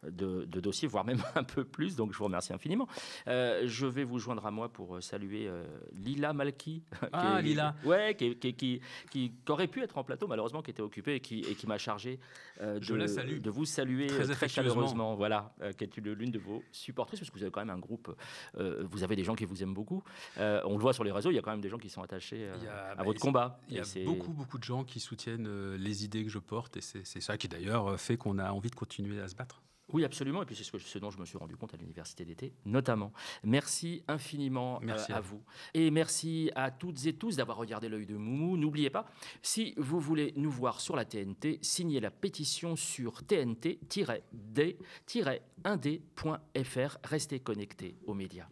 de dossiers, voire même un peu plus. Donc, je vous remercie infiniment. Je vais vous joindre à moi pour saluer Lila Malki. Lila. Ouais, qui aurait pu être en plateau, malheureusement, qui était occupée et qui m'a chargé de vous saluer très chaleureusement. Voilà, qui est l'une de vos supportrices, parce que vous avez quand même un groupe, vous avez des gens qui vous aiment beaucoup. On le voit sur les réseaux, il y a quand même des gens qui sont attachés à votre combat. Il y a beaucoup de gens qui soutiennent les idées que je porte, et c'est ça qui d'ailleurs fait qu'on a envie de continuer à se battre. Oui, absolument. Et puis c'est ce dont je me suis rendu compte à l'université d'été, notamment. Merci infiniment à vous. Et merci à toutes et tous d'avoir regardé l'œil de Moumou. N'oubliez pas, si vous voulez nous voir sur la TNT, signez la pétition sur tnt-d-1d.fr. Restez connectés aux médias.